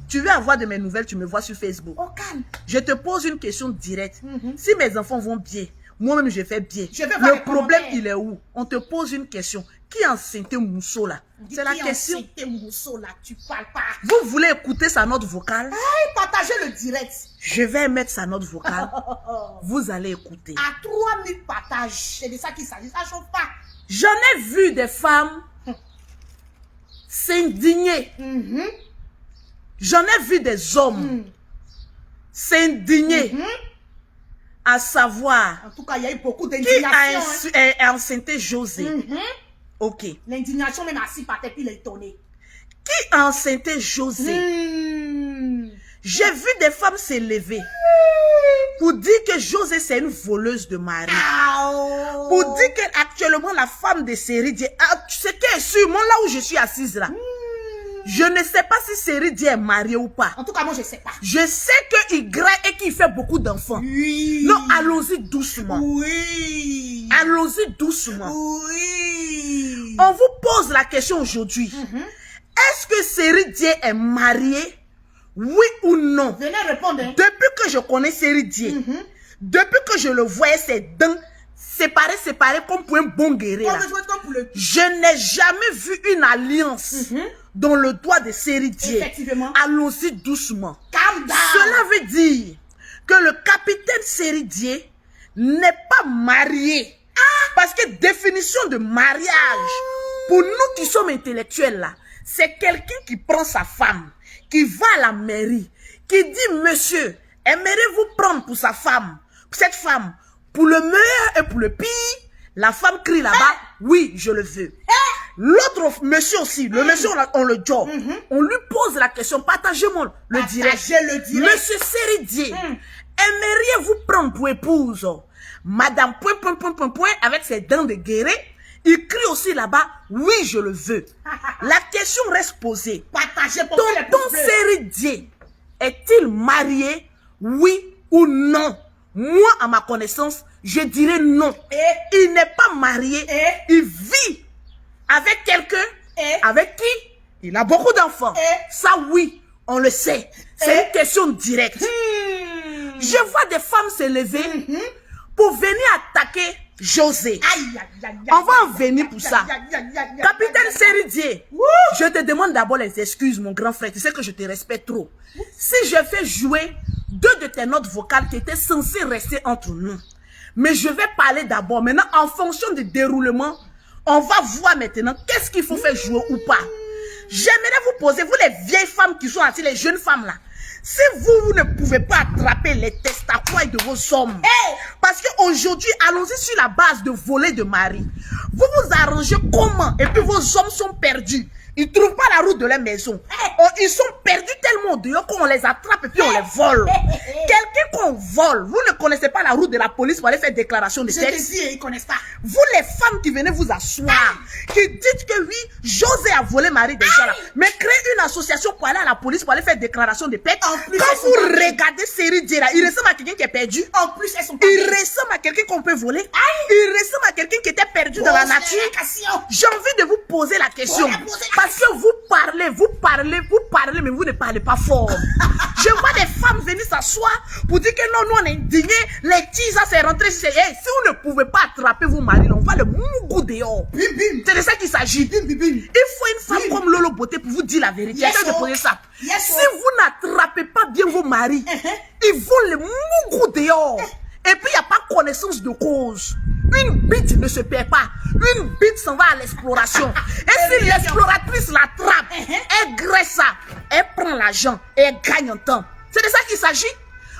Tu veux avoir de mes nouvelles, tu me vois sur Facebook. Au calme. Je te pose une question directe. Si mes enfants vont bien, moi-même je fais bien. Je vais voir Le les problème, commentaires. il est où? On te pose une question. Qui a enceinté Mousso là? C'est la question. C'était Mousso là, tu parles pas. Vous voulez écouter sa note vocale? Hey, partagez le direct. Je vais mettre sa note vocale. Vous allez écouter. À 3000 partages. C'est de ça qu'il s'agit. Ça chauffe pas. J'en ai vu des femmes s'indigner. J'en ai vu des hommes s'indigner. À savoir, En tout cas, il y a eu beaucoup qui d'indignation. a enceinté José? Ok. Qui L'indignation même assis par terre, puis il est étonné. a enceinté José? J'ai vu des femmes s'élever pour dire que José c'est une voleuse de mari. Pour dire qu'actuellement la femme de Seridier, ce qui est sûr, moi là où je suis assise là, je ne sais pas si Seridier est marié ou pas. En tout cas, moi, je sais pas. Je sais que Y et qu'il fait beaucoup d'enfants. Oui. Non, allons-y doucement. Oui. Allons-y doucement. Oui. On vous pose la question aujourd'hui. Est-ce que Seridier est marié? Oui ou non? Venez répondre. Hein. Depuis que je connais Seridier, depuis que je le voyais ses dents séparées comme pour un bon guerrier. là, Comme pour le... je n'ai jamais vu une alliance dans le doigt de Seridier. Effectivement. Allons-y doucement. Calm down. Cela veut dire que le capitaine Seridier n'est pas marié. Parce que définition de mariage, pour nous qui sommes intellectuels là, c'est quelqu'un qui prend sa femme, qui va à la mairie, qui dit, monsieur, aimeriez-vous prendre pour sa femme, cette femme, pour le meilleur et pour le pire? La femme crie là-bas, oui, je le veux. L'autre monsieur aussi, le monsieur, on le job. On lui pose la question, partagez-moi le direct. Partagez le direct. Monsieur Seridier, aimeriez-vous prendre pour épouse Madame point, avec ses dents de guéret? Il crie aussi là-bas, oui, je le veux. La question reste posée. Partagez pour Tonton Seridier est-il marié, oui ou non? Moi, à ma connaissance, je dirais non. Il n'est pas marié. Il vit avec quelqu'un avec qui il a beaucoup d'enfants. Ça, oui, on le sait. C'est une question directe. Je vois des femmes se lever pour venir attaquer José. On va en venir pour ça. Capitaine Seridier, je te demande d'abord les excuses, mon grand frère. Tu sais que je te respecte trop. Si je fais jouer deux de tes notes vocales qui étaient censées rester entre nous, mais je vais parler d'abord. Maintenant, en fonction du déroulement, on va voir maintenant qu'est-ce qu'il faut faire jouer ou pas. J'aimerais vous poser, vous les vieilles femmes qui sont assises, les jeunes femmes là, si vous ne pouvez pas attraper les testacouilles de vos hommes, parce qu'aujourd'hui, allons-y sur la base de voler de mari. Vous vous arrangez comment? Et puis vos hommes sont perdus. Ils ne trouvent pas la route de leur maison. Ils sont perdus tellement dehors qu'on les attrape et puis on les vole. Quelqu'un qu'on vole, vous ne connaissez pas la route de la police pour aller faire déclaration de Je te texte. dis, ils connaissent pas. Vous les femmes qui venez vous asseoir, qui dites que oui, José a volé Marie des gens là, mais créez une association pour aller à la police pour aller faire déclaration de perte. En plus, Quand elles sont vous pas regardez série D là, il ressemble à quelqu'un qui est perdu. En plus, elles sont pas Il belles. ressemble à quelqu'un qu'on peut voler. Il ressemble à quelqu'un qui était perdu dans la Pose nature. la question. J'ai envie de vous poser la question. Ouais, posez la Parce que vous parlez, mais vous ne parlez pas fort. Je vois des femmes venir s'asseoir pour dire que non, nous on est indignés. Les tisas, c'est rentré. Si vous ne pouvez pas attraper vos maris, on va le mougou dehors. Bim, bim. C'est de ça qu'il s'agit. Bim, bim, bim. Il faut une femme comme Lolo Beauté pour vous dire la vérité. Yes, Essayez de oh. poser ça. Yes, Si oh. vous n'attrapez pas bien vos maris, ils vont le mougou dehors. Et puis, il n'y a pas connaissance de cause. Une bite ne se perd pas. Une bite s'en va à l'exploration. Et si l'exploratrice l'attrape, elle graisse ça, elle prend l'argent et elle gagne en temps. C'est de ça qu'il s'agit.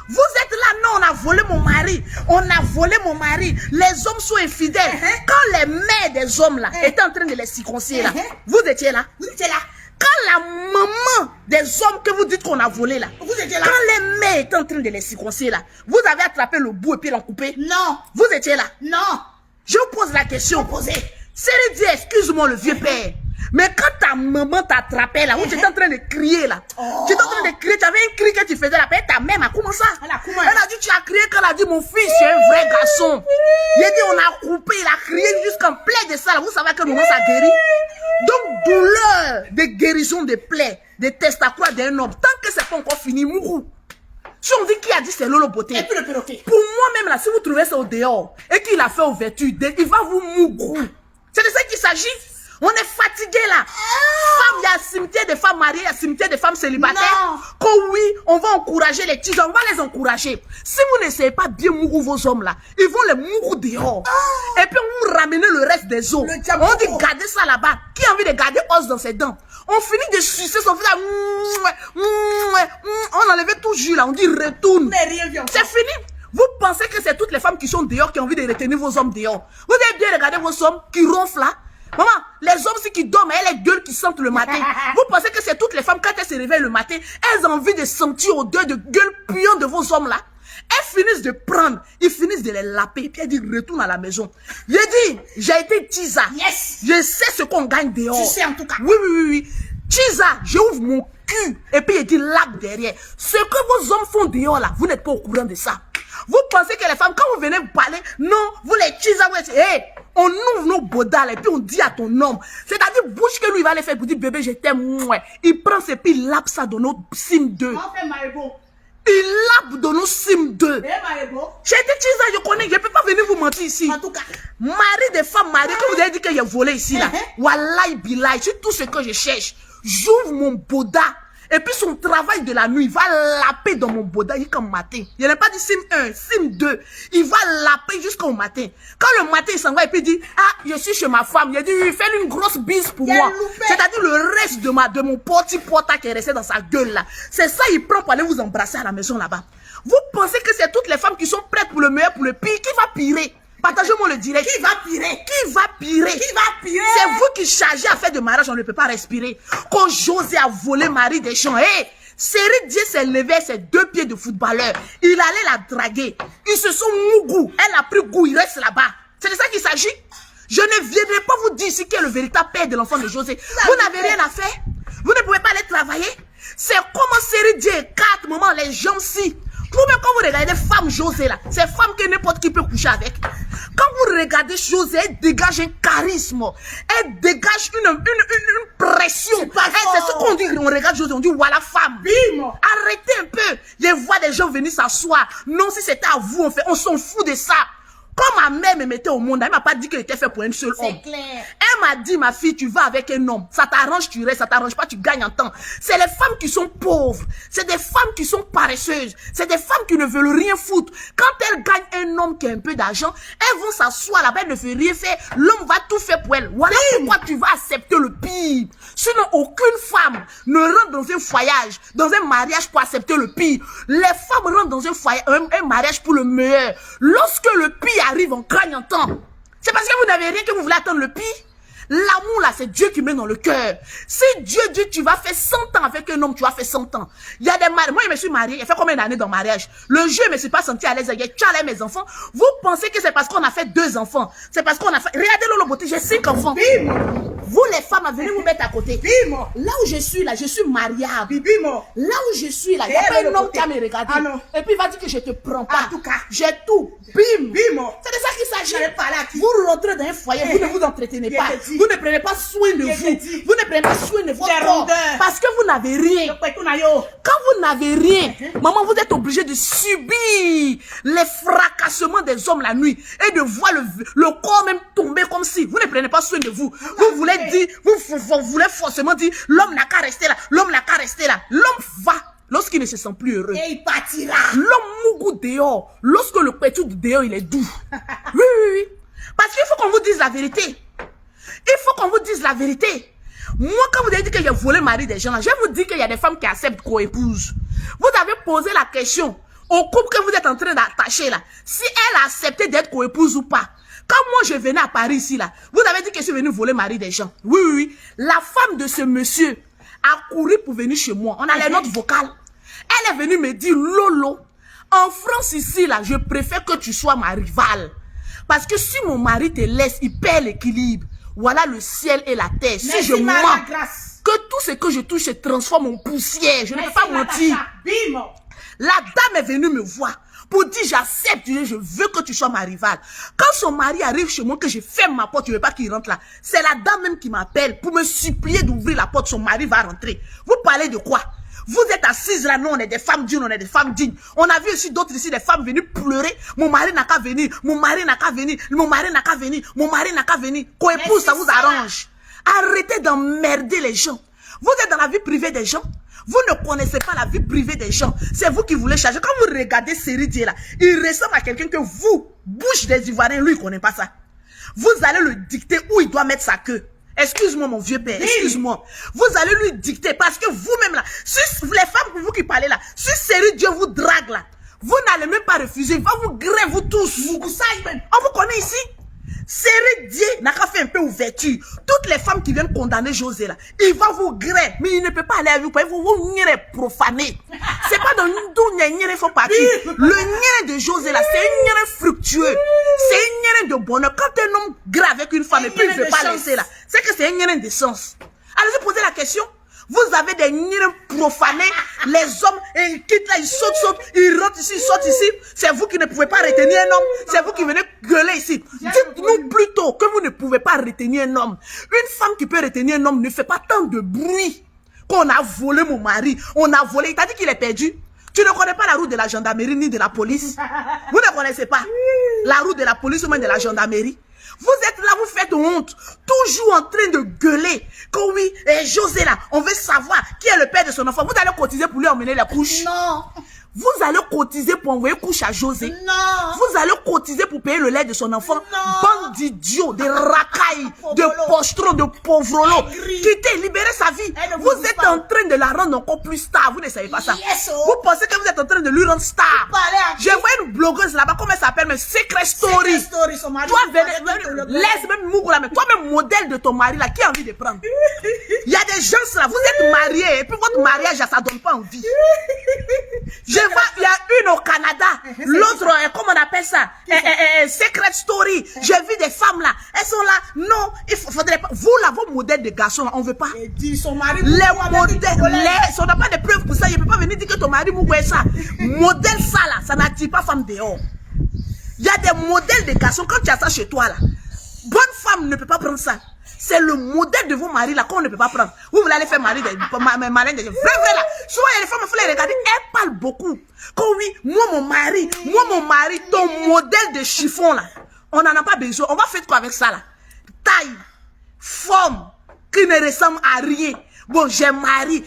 Vous êtes là, non, on a volé mon mari. On a volé mon mari. Les hommes sont infidèles. Quand les mères des hommes là étaient en train de les circoncire là, vous étiez là. Vous étiez là. Quand la maman des hommes que vous dites qu'on a volé là, Vous étiez là. quand les mères étaient en train de les circoncire là, vous avez attrapé le bout et puis l'en coupé. Non. Vous étiez là. Non. Je vous pose la question. Posez. C'est dit, excuse-moi le vieux père. Mais quand ta maman t'attrapait là, où tu étais en train de crier là, tu étais en train de crier, tu avais un cri que tu faisais là, ta mère a comment ça? Elle a comment? Elle a dit, tu as crié quand elle a dit, mon fils, tu es un vrai garçon. Il a dit, on a coupé, il a crié jusqu'en plaie de ça là. Vous savez à quel moment ça guérit? Donc, douleur de guérison des plaies, des testacroix d'un homme, tant que c'est pas encore fini, mourou. Si on dit qui a dit c'est Lolo Beauté. Et puis le perroquet. Pour moi-même, là, si vous trouvez ça au dehors et qu'il a fait ouverture, il va vous mougrou. C'est de ça qu'il s'agit. On est fatigué là. Femmes, il y a un cimetière de femmes mariées, il y a un cimetière de femmes célibataires. Non. Que oui, on va encourager les petits, on va les encourager. Si vous n'essayez pas bien mourir vos hommes là, ils vont les mourir dehors. Et puis on vous ramène le reste des os. Le diable. On dit gardez ça là-bas. Qui a envie de garder os dans ses dents? On finit de sucer son fils. On enlevait tout jus là, on dit retourne. Mais rien vient. C'est fini. Vous pensez que c'est toutes les femmes qui sont dehors qui ont envie de retenir vos hommes dehors. Vous avez bien regardé vos hommes qui ronflent là. Maman, les hommes aussi qui dorment, elles les gueules qui sentent le matin. Vous pensez que c'est toutes les femmes quand elles se réveillent le matin, elles ont envie de sentir odeur de gueule puant de vos hommes là. Elles finissent de prendre, ils finissent de les laper et puis elles disent retourne à la maison. J'ai dit, j'ai été tisa. Yes. Je sais ce qu'on gagne dehors. Tu sais en tout cas. Oui. Tisa, j'ouvre mon cul et puis il dit lap derrière. Ce que vos hommes font dehors là, vous n'êtes pas au courant de ça. Vous pensez que les femmes, quand vous venez vous parler, non, vous les tisa, vous êtes, hey, on ouvre nos bodales et puis on dit à ton homme. C'est-à-dire, bouche que lui il va aller faire pour dire bébé, je t'aime, ouais. Il prend ses puis il lape ça dans notre sim 2. On fait Maïbo. Il lape dans nos sim 2. Eh Maïbo. J'ai été tisa, je connais, je peux pas venir vous mentir ici. En tout cas. Mari de femme mariée, que vous avez dit qu'il y a volé ici là. Wallahi billahi, c'est tout ce que je cherche. J'ouvre mon boda. Et puis son travail de la nuit, il va laper dans mon boda jusqu'au matin. Il n'a pas dit sim 1, sim 2. Il va laper jusqu'au matin. Quand le matin, il s'en va et puis il dit, ah, je suis chez ma femme. Il a dit, oui, fais une grosse bise pour Il a moi. loupé. C'est-à-dire le reste de mon petit porta qui est resté dans sa gueule là. C'est ça, il prend pour aller vous embrasser à la maison là-bas. Vous pensez que c'est toutes les femmes qui sont prêtes pour le meilleur, pour le pire, qui va pirer? Partagez-moi le direct. Qui va pirer? Qui va pirer? Qui va pirer? C'est vous qui chargez à faire de mariage, on ne peut pas respirer. Quand José a volé Marie des champs, hey, Série Dieu s'est levé ses 2 pieds de footballeur. Il allait la draguer. Ils se sont mougou. Elle a pris goût, il reste là-bas. C'est de ça qu'il s'agit. Je ne viendrai pas vous dire ici qui est le véritable père de l'enfant de José. Vous n'avez rien à faire. Vous ne pouvez pas aller travailler. C'est comment Série Dieu 4 moments les gens si. Vous-même, quand vous regardez femme José là, c'est femme que n'importe qui peut coucher avec. Quand vous regardez José, elle dégage un charisme. Elle dégage une pression. C'est ce qu'on dit, on regarde José, on dit voilà femme. Bim. Arrêtez un peu. Je vois des gens venir s'asseoir. Non, si c'était à vous, on s'en fout de ça. Quand ma mère me mettait au monde, elle m'a pas dit qu'elle était faite pour un seul homme. C'est clair. Elle m'a dit, ma fille, tu vas avec un homme. Ça t'arrange, tu restes. Ça t'arrange pas, tu gagnes en temps. C'est les femmes qui sont pauvres. C'est des femmes qui sont paresseuses. C'est des femmes qui ne veulent rien foutre. Quand elles gagnent un homme qui a un peu d'argent, elles vont s'asseoir là-bas, elle ne fait rien faire. L'homme va tout faire pour elle. Voilà pourquoi tu vas accepter le pire. Sinon, aucune femme ne rentre dans un voyage, dans un mariage pour accepter le pire. Les femmes rentrent dans un mariage pour le meilleur. Lorsque le pire arrive, on gagne en temps. C'est parce que vous n'avez rien que vous voulez attendre le pire. L'amour là, c'est Dieu qui met dans le cœur. Si Dieu dit tu vas faire 100 ans avec un homme, tu vas faire 100 ans. Il y a des mariés. Moi, je me suis mariée. Il fait combien d'années dans le mariage? Le jeu, je me suis pas senti à l'aise. Tu as mes enfants. Vous pensez que c'est parce qu'on a fait 2 enfants. C'est parce qu'on a fait... Regardez Lolo Beauté, j'ai 5 enfants. Bim. Vous les femmes, venez vous mettre à côté. Bim. Là où je suis là, je suis mariable. Bim. Là où je suis là, il n'y a pas un homme qui va me regarder. Ah non. Et puis il va dire que je te prends pas. En tout cas. J'ai tout. Bim. Bim. C'est de ça qu'il s'agit. J'allais parler à qui? Vous rentrez dans un foyer, vous ne vous entretenez pas. Vous ne prenez pas soin de vous. Vous ne prenez pas soin de votre corps. Parce que vous n'avez rien. Quand vous n'avez rien, maman, vous êtes obligé de subir les fracassements des hommes la nuit et de voir le corps même tomber comme si vous ne prenez pas soin de vous. Vous voulez dire, vous voulez forcément dire, l'homme n'a qu'à rester là, l'homme n'a qu'à rester là. L'homme va lorsqu'il ne se sent plus heureux. Et il partira. L'homme mougou dehors, lorsque le pétou dehors, il est doux. Oui. Parce qu'il faut qu'on vous dise la vérité. Il faut qu'on vous dise la vérité. Moi, quand vous avez dit que j'ai volé le mari des gens, là, je vous dis qu'il y a des femmes qui acceptent qu'on épouse. Vous avez posé la question au couple que vous êtes en train d'attacher là, si elle a accepté d'être co-épouse ou pas. Quand moi je venais à Paris ici là, vous avez dit que je suis venu voler le mari des gens. Oui. La femme de ce monsieur a couru pour venir chez moi. On a les notes vocales. Elle est venue me dire, Lolo, en France ici là, je préfère que tu sois ma rivale. Parce que si mon mari te laisse, il perd l'équilibre. Voilà le ciel et la terre. Si je mens, que tout ce que je touche se transforme en poussière. Je ne peux pas mentir. Bim. La dame est venue me voir pour dire j'accepte, je veux que tu sois ma rivale. Quand son mari arrive chez moi, que je ferme ma porte, je ne veux pas qu'il rentre là. C'est la dame même qui m'appelle pour me supplier d'ouvrir la porte, son mari va rentrer. Vous parlez de quoi? Vous êtes assises là, nous on est des femmes dignes, on est des femmes dignes. On a vu aussi d'autres ici, des femmes venues pleurer. Mon mari n'a qu'à venir, mon mari n'a qu'à venir, mon mari n'a qu'à venir, mon mari n'a qu'à venir. Co-épouse, ça vous arrange. Arrêtez d'emmerder les gens. Vous êtes dans la vie privée des gens. Vous ne connaissez pas la vie privée des gens. C'est vous qui voulez changer. Quand vous regardez Série là, il ressemble à quelqu'un que vous, bouche des Ivoiriens, lui, il ne connaît pas ça. Vous allez lui dicter où il doit mettre sa queue. Excuse-moi, mon vieux père, excuse-moi. Vous allez lui dicter parce que vous-même là, si les femmes, vous qui parlez là, si Série Dieu vous drague là, vous n'allez même pas refuser. Il va vous grève, vous tous. On vous connaît ici. Série Dieu n'a qu'à faire un peu ouverture. Toutes les femmes qui viennent condamner José là, il va vous grève, mais il ne peut pas aller avec vous. Il faut vous profaner. C'est pas dans d'où il faut partir. Le nien de José là, c'est un nien fructueux. C'est un nien de bonheur. Quand un homme grave avec une femme et puis il ne veut pas laisser là, c'est que c'est un nien d'essence. Allez-y poser la question. Vous avez des niens profanés, les hommes, et ils quittent là, ils sautent, ils rentrent ici, ils sortent ici. C'est vous qui ne pouvez pas retenir un homme, c'est vous qui venez gueuler ici. Dites-nous plutôt que vous ne pouvez pas retenir un homme. Une femme qui peut retenir un homme ne fait pas tant de bruit qu'on a volé mon mari, on a volé, il t'a dit qu'il est perdu. Tu ne connais pas la route de la gendarmerie ni de la police. Vous ne connaissez pas la route de la police ou même de la gendarmerie. Vous êtes là, vous faites honte, toujours en train de gueuler. Que oui, et José là, on veut savoir qui est le père de son enfant. Vous allez cotiser pour lui emmener les couches. Non. Vous allez cotiser pour envoyer couche à José. Non. Vous allez cotiser pour payer le lait de son enfant. Non. Bande d'idiots, de racailles, de pochetrons, de pauvrolos. Quittez, libérez sa vie. Vous êtes en train de la rendre encore plus star. Vous ne savez pas ça. Yes, oh. Vous pensez que vous êtes en train de lui rendre star. Je vois une blogueuse là-bas, comment elle s'appelle, mais Secret Story. Son mari. Toi, laisse même Mougou là, mais toi-même modèle de ton mari là, qui a envie de prendre? Il y a des gens là, vous êtes mariés, et puis votre mariage, ça donne pas envie. Je vois, il y a une au Canada, l'autre, comment on appelle ça? Secret Story. J'ai vu des femmes là, elles sont là, non, il faudrait pas. Vous là, vos modèles de garçons là, on veut pas. Dit son mari. Les modèles, on n'a pas de preuves pour ça, il ne peut pas venir dire que ton mari Mougou est ça. Modèle ça là, ça n'attire pas femme dehors. Il y a des modèles de garçons, quand tu as ça chez toi là, bonne femme ne peut pas prendre ça. C'est le modèle de vos maris là qu'on ne peut pas prendre. Vous voulez aller faire mari des malins des gens. Vrai là. Souvent il y a des femmes, il faut les regarder, elles parlent beaucoup. Comme oui, moi mon mari, ton modèle de chiffon là, on n'en a pas besoin. On va faire quoi avec ça là? Taille, forme, qui ne ressemble à rien. Bon, j'ai mari.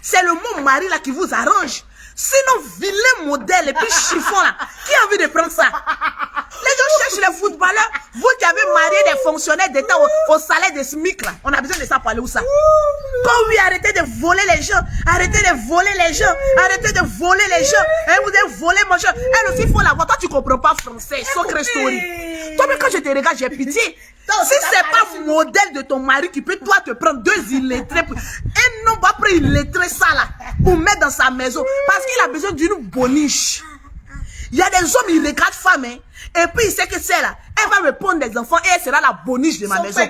C'est le mot mari là qui vous arrange. Sinon, vilain modèle et puis chiffon là, qui a envie de prendre ça? Les gens cherchent les footballeurs. Vous qui avez marié des fonctionnaires d'État au salaire des SMIC là, on a besoin de ça pour aller où ça? Quand oui, arrêtez de voler les gens. Arrêtez de voler les gens. Arrêtez de voler les gens. Et vous avez volé mon gens. Elle aussi, il faut la voir. Toi, tu comprends pas français. Secret Story. Toi-même, quand je te regarde, j'ai pitié. Si c'est pas modèle de ton mari qui peut, toi, te prendre 2 illettrés, un homme va prendre illettré ça là, pour mettre dans sa maison, parce qu'il a besoin d'une boniche. Il y a des hommes, ils regardent femme, hein, et puis il sait que c'est là, elle va me prendre des enfants et elle sera la boniche de ma maison. Il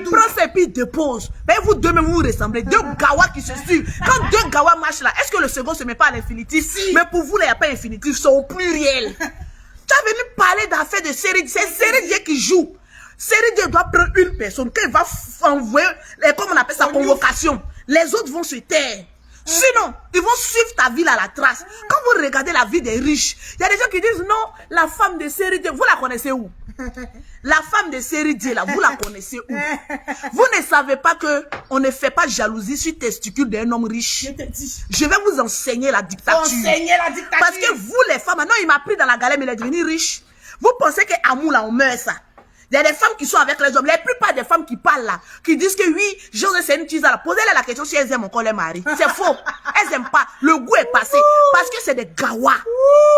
prend ses puis il dépose. Mais vous deux même vous ressemblez. 2 gawas qui se suivent. Quand 2 gawas marchent là, est-ce que le second se met pas à l'infinitif? Si. Mais pour vous, il n'y a pas infinitif, c'est au pluriel. Tu as venu parler d'affaires de série, c'est série Dieu qui joue. Série Dieu doit prendre une personne, quand il va envoyer, comme on appelle ça, convocation, les autres vont se taire. Sinon, ils vont suivre ta vie à la trace. Quand vous regardez la vie des riches, il y a des gens qui disent non, la femme de série Dieu, vous la connaissez où? La femme de série Dieu, là, vous la connaissez où? Vous ne savez pas que on ne fait pas jalousie sur testicule d'un homme riche. Je vais vous enseigner la dictature. Parce que vous, les femmes, maintenant, il m'a pris dans la galère, mais il est devenu riche. Vous pensez qu'amour, là, on meurt ça? Il y a des femmes qui sont avec les hommes. La plupart des femmes qui parlent là, qui disent que oui, José c'est une tisa là. Posez-leur la question si elles aiment encore les maris. C'est faux. Elles aiment pas. Le goût est passé. Parce que c'est des gawas.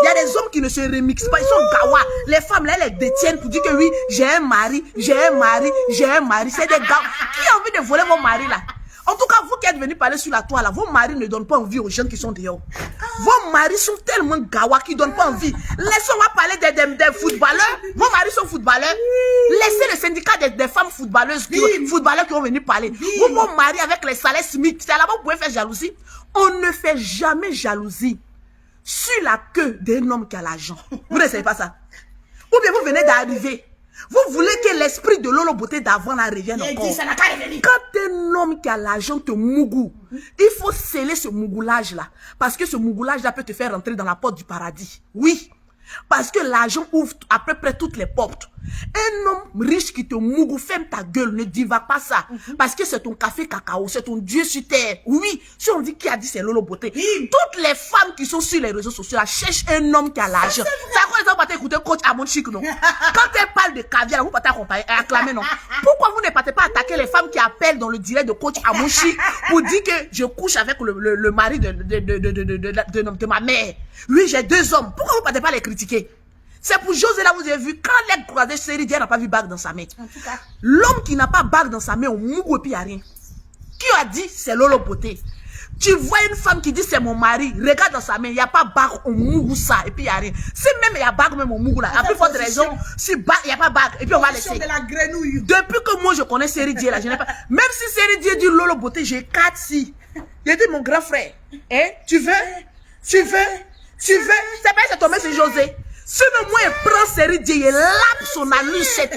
Il y a des hommes qui ne se remixent pas. Ils sont gawas. Les femmes là, elles les détiennent pour dire que oui, j'ai un mari, j'ai un mari, j'ai un mari. C'est des gawas. Qui a envie de voler mon mari là? En tout cas, vous qui êtes venus parler sur la toile, là, vos maris ne donnent pas envie aux jeunes qui sont dehors. Vos maris sont tellement gawa qu'ils ne donnent pas envie. Laissons-moi parler des footballeurs. Vos maris sont footballeurs. Laissez le syndicat des femmes footballeuses, footballeurs qui ont venu parler. Vos maris avec les salaires SMIC, c'est là-bas que vous pouvez faire jalousie. On ne fait jamais jalousie sur la queue d'un homme qui a l'argent. Vous ne savez pas ça. Ou bien vous venez d'arriver. Vous voulez que l'esprit de Lolo Beauté d'avant la revienne encore. Quand un homme qui a l'argent te mougou, il faut sceller ce mougoulage-là. Parce que ce mougoulage-là peut te faire rentrer dans la porte du paradis. Oui. Parce que l'argent ouvre à peu près toutes les portes. Un homme riche qui te mougou, ferme ta gueule, ne divague pas ça. Parce que c'est ton café cacao, c'est ton Dieu sur terre. Oui, si on dit qui a dit c'est Lolo Beauté. Toutes les femmes qui sont sur les réseaux sociaux là, cherchent un homme qui a l'argent. C'est à quoi ils ont pas écouté coach Amon Chic, non? Quand elle parle de caviar, vous ne pouvez pas acclamer, non? Pourquoi vous ne partez pas attaquer les femmes qui appellent dans le direct de coach Amon Chic pour dire que je couche avec le mari de ma mère? Oui, j'ai 2 hommes. Pourquoi vous ne partez pas les critiquer? C'est pour José là, vous avez vu, quand les croisés série Dieu n'a pas vu bague dans sa main. L'homme qui n'a pas bague dans sa main, on mougou et puis il n'y a rien. Qui a dit c'est Lolo Beauté? Tu vois une femme qui dit c'est mon mari, regarde dans sa main, il n'y a pas bague, on mougou ça et puis il n'y a rien. Si même il y a bague, même on mougou là. À plus forte raison, si il n'y a pas bague et puis on va laisser. Depuis que moi je connais série Dieu là, je n'ai pas. Même si série Dieu dit Lolo Beauté, j'ai 4 si. J'ai dit mon grand frère, hein, tu veux? C'est pas c'est tombé sur José. Sinon, moi, je prends série Dieu, il lappe son anus, c'est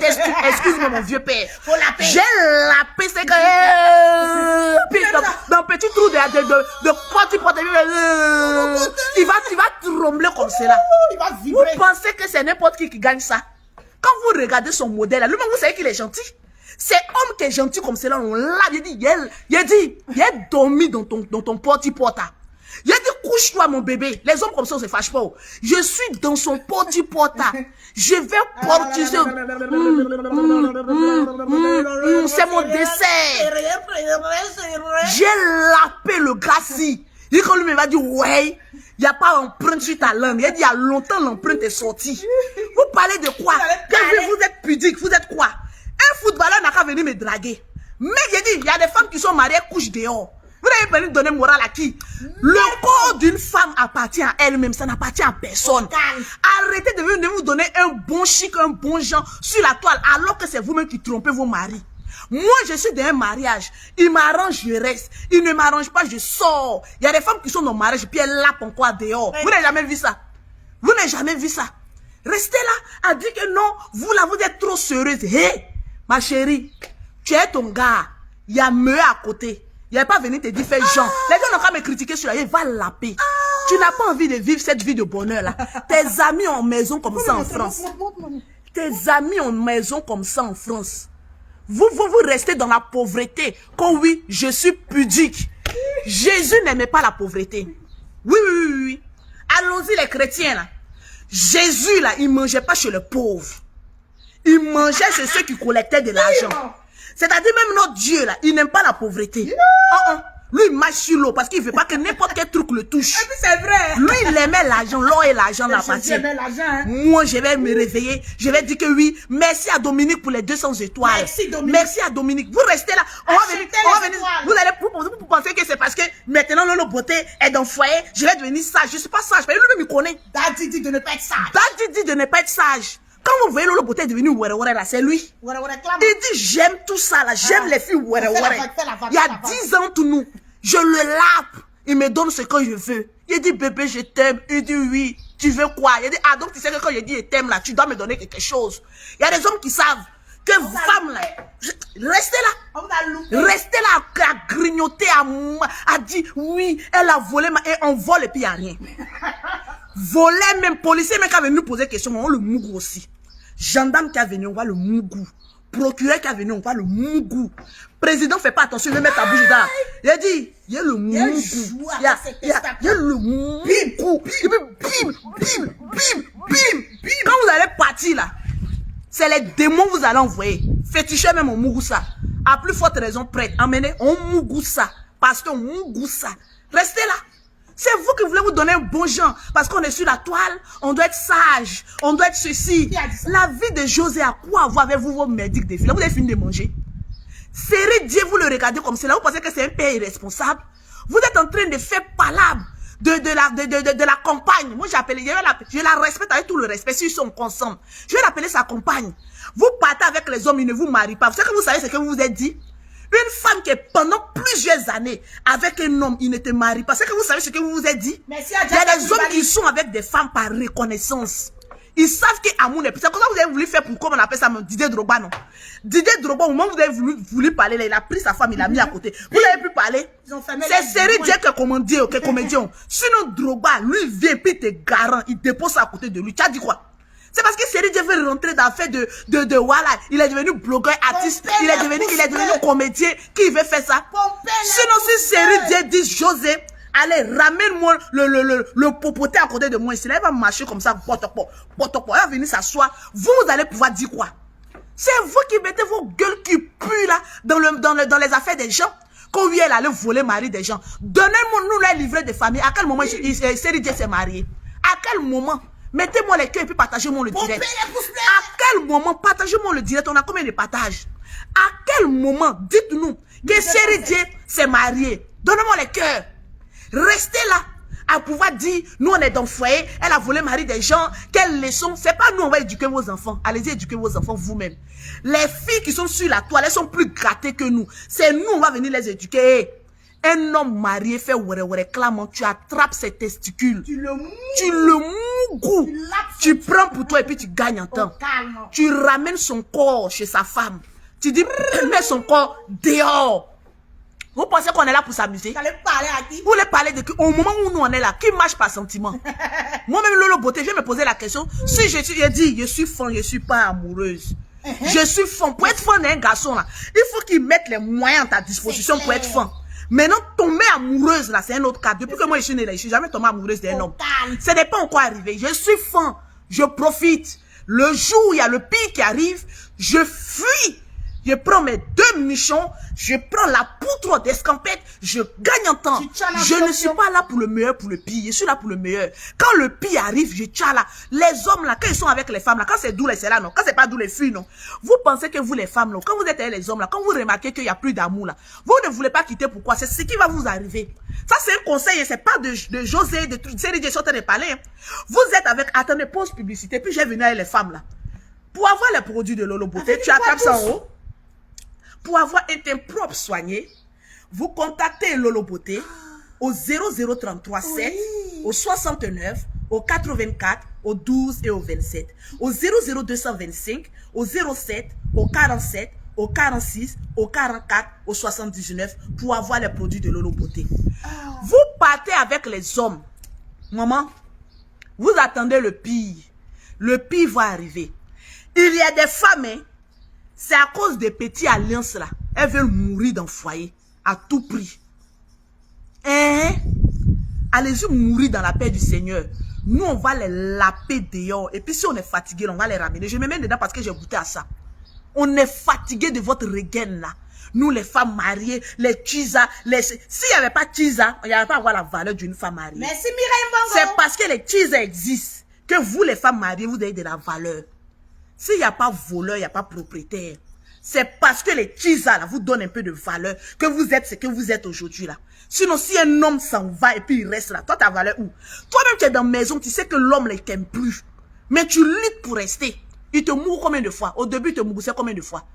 excuse-moi, mon vieux père. J'ai lapé, c'est que, puis, dans petit trou de porte, il va trembler comme cela. Vous pensez que c'est n'importe qui gagne ça? Quand vous regardez son modèle, lui-même, vous savez qu'il est gentil. C'est homme qui est gentil comme cela, on l'a, il a dormi dans ton porte-porte. Il a dit, couche-toi mon bébé. Les hommes comme ça, on se fâche pas. Je suis dans son porte-porta. Je vais porter. C'est mon dessert. J'ai lapé le grassi. Et quand lui me va dire, ouais, il n'y a pas d'empreinte sur ta langue. Il a dit, il y a longtemps, l'empreinte est sortie. Vous parlez de quoi? Vous êtes pudique, vous êtes quoi? Un footballeur n'a qu'à venir me draguer. Mais j'ai dit, il y a des femmes qui sont mariées, couchent dehors. Vous n'avez pas donner morale à qui? Le corps d'une femme appartient à elle-même, ça n'appartient à personne. Arrêtez de vous donner un bon chic, un bon genre sur la toile, alors que c'est vous-même qui trompez vos maris. Moi, je suis dans un mariage. Il m'arrange, je reste. Il ne m'arrange pas, je sors. Il y a des femmes qui sont dans le mariage, puis elles lapent encore dehors. Vous n'avez jamais vu ça? Vous n'avez jamais vu ça? Restez là à dire que non, vous là, vous êtes trop sérieuse. Hé, ma chérie, tu es ton gars. Il y a mieux à côté. Il n'y a pas venu te dire fais genre. Les gens n'ont qu'à me critiquer sur la vie, va laper. Tu n'as pas envie de vivre cette vie de bonheur là. Tes amis en maison comme ça en France. Tes amis en maison comme ça en France. Vous restez dans la pauvreté. Quand oui, je suis pudique. Jésus n'aimait pas la pauvreté. Oui. Allons-y les chrétiens là. Jésus là, il ne mangeait pas chez les pauvres. Il mangeait chez ceux qui collectaient de l'argent. C'est-à-dire même notre Dieu là, il n'aime pas la pauvreté. Lui, il marche sur l'eau parce qu'il ne veut pas que n'importe quel truc le touche. Et puis c'est vrai. Lui, il aimait l'argent. L'or et l'argent l'appartient. J'aimais l'argent. Hein. Moi, je vais me réveiller. Je vais dire que oui. Merci à Dominique pour les 200 étoiles. Merci, Dominique. Merci à Dominique. Vous restez là. On va venir. Vous allez pour penser que c'est parce que maintenant Lolo Beauté est dans le foyer. Je vais devenir sage. Je ne suis pas sage. Mais lui, il me connaît. Daddy dit de ne pas être sage. Daddy dit de ne pas être sage. Quand vous voyez Lolo Beauté devenir ouare là, c'est lui. Il dit j'aime tout ça là. J'aime les filles ouare. Il y a 10 ans tout nous. Je le lappe. Il me donne ce que je veux. Il dit, bébé, je t'aime. Il dit, oui. Tu veux quoi? Il dit, ah, donc tu sais que quand je dis je t'aime là, tu dois me donner quelque chose. Il y a des hommes qui savent que femme là, restez là. Restez là à grignoter, à dire, oui, elle a volé, et on vole et puis il n'y a rien. Voler même, policier même qui a venu nous poser question, on le mougou aussi. Gendarme qui a venu, on va le mougou. Procureur qui a venu, on va le mougou. Président fait pas attention, il veut mettre ta bouche dedans. Il a dit, il y a le mougou. Il y a le mougou. Et puis, bim, bim, bim, bim, bim. Quand vous allez partir là, c'est les démons que vous allez envoyer. Fétichez même au mougou ça. À plus forte raison, prête. Emmenez, on mougou ça. Parce qu'on mougou ça. Restez là. C'est vous qui voulez vous donner un bon genre. Parce qu'on est sur la toile, on doit être sage. On doit être ceci. La vie de José, à quoi avoir avec vous vos médics des filles? Vous avez fini de manger. Série Dieu, vous le regardez comme cela. Vous pensez que c'est un père irresponsable? Vous êtes en train de faire palabre de la compagne. Moi, je la respecte avec tout le respect. Si ils sont ensemble, je vais l'appeler sa compagne. Vous partez avec les hommes, ils ne vous marient pas. Vous savez que vous savez ce que vous vous êtes dit? Une femme qui est pendant plusieurs années avec un homme, il ne te marie pas. C'est que vous savez ce que vous vous êtes dit? Il y a des hommes qui sont avec des femmes par reconnaissance. Ils savent qu'amour n'est plus. C'est comme ça que vous avez voulu faire pour, comme on appelle ça, Didier Drogba, non? Didier Drogba, au moment où vous avez voulu parler, là, il a pris sa femme, il l'a mis à côté. Vous n'avez pu parler? C'est Série Dieu qui est comédien, ok, comédien. Sinon, Drogba, lui, vient, puis il te garant, il dépose ça à côté de lui. Tu as dit quoi? C'est parce que Série Dieu veut rentrer dans l'affaire de voilà, il est devenu blogueur, artiste, il est devenu comédien, qui veut faire ça? Sinon, si Série Dieu dit José, allez, ramène-moi le popoté à côté de moi ici. Là, il va marcher comme ça, il va venir s'asseoir. Vous allez pouvoir dire quoi? C'est vous qui mettez vos gueules qui puent là, dans les affaires des gens. Quand lui, elle allait voler le mari des gens. Donnez-moi nous les livrets de famille. À quel moment Série Dieu s'est marié? À quel moment? Mettez-moi les cœurs et puis partagez-moi le direct. À quel moment? Partagez-moi le direct. On a combien de partages? À quel moment? Dites-nous que Série Dieu s'est marié. Donnez-moi les cœurs. Restez là à pouvoir dire, nous on est dans le foyer, elle a volé le mari des gens, quelle leçon? C'est pas nous on va éduquer vos enfants. Allez-y éduquer vos enfants vous-même. Les filles qui sont sur la toile, elles sont plus grattées que nous. C'est nous on va venir les éduquer. Un homme marié fait ouare clamant, tu attrapes ses testicules. Tu le mougou. Tu prends pour toi et puis tu gagnes en temps. Tu ramènes son corps chez sa femme. Tu dis, mets son corps dehors. Vous pensez qu'on est là pour s'amuser? Vous allez parler à qui? Vous voulez parler de qui? Au moment où nous on est là, qui marche par sentiment? Moi-même, Lolo Beauté, je vais me poser la question. Si je dis, je suis fan, je ne suis pas amoureuse. Je suis fan. Pour être fan d'un garçon, là, il faut qu'il mette les moyens à ta disposition pour être fan. Maintenant, tomber amoureuse, là, c'est un autre cas. Depuis que moi je suis née là, je suis jamais tombée amoureuse d'un homme. Ce n'est pas encore arrivé. Je suis fan. Je profite. Le jour où il y a le pire qui arrive, je fuis. Je prends mes 2 nichons, je prends la poutre d'escampette, je gagne en temps. Je ne suis pas là pour le meilleur, pour le pire. Je suis là pour le meilleur. Quand le pire arrive, je tire là. Les hommes là, quand ils sont avec les femmes là, quand c'est doux, c'est là, non. Quand c'est pas doux, les filles, non. Vous pensez que vous, les femmes, là, quand vous êtes avec les hommes là, quand vous remarquez qu'il n'y a plus d'amour là, vous ne voulez pas quitter, pourquoi? C'est ce qui va vous arriver. Ça, c'est un conseil, c'est pas de José, de Série Dieu, de parler. Hein. Vous êtes avec, attendez, pause publicité, puis j'ai venu avec les femmes là. Pour avoir les produits de Lolo Beauté, tu attrapes ça en haut. Pour avoir un teint propre soigné, vous contactez Lolo Beauté au 0033 7, au 69, au 84, au 12 et au 27. Au 00225, au 07, au 47, au 46, au 44, au 79 pour avoir les produits de Lolo Beauté. Vous partez avec les hommes. Maman, vous attendez le pire. Le pire va arriver. Il y a des femmes, hein, c'est à cause des petits alliances là. Elles veulent mourir dans le foyer. À tout prix. Hein? Allez-y mourir dans la paix du Seigneur. Nous, on va les laper dehors. Et puis si on est fatigué, on va les ramener. Je me mets dedans parce que j'ai goûté à ça. On est fatigué de votre regain là. Nous, les femmes mariées, les Tchiza, s'il n'y avait pas Tchiza, il n'y avait pas à avoir la valeur d'une femme mariée. Merci Mireille Mbongo. C'est parce que les Tchiza existent que vous, les femmes mariées, vous avez de la valeur. S'il n'y a pas voleur, il n'y a pas propriétaire. C'est parce que les Tchiza, là, vous donnent un peu de valeur que vous êtes ce que vous êtes aujourd'hui, là. Sinon, si un homme s'en va et puis il reste là, toi, ta valeur où? Toi-même, tu es dans la maison, tu sais que l'homme, ne t'aime plus. Mais tu luttes pour rester. Il te mourre combien de fois? Au début, il te mourrait combien de fois?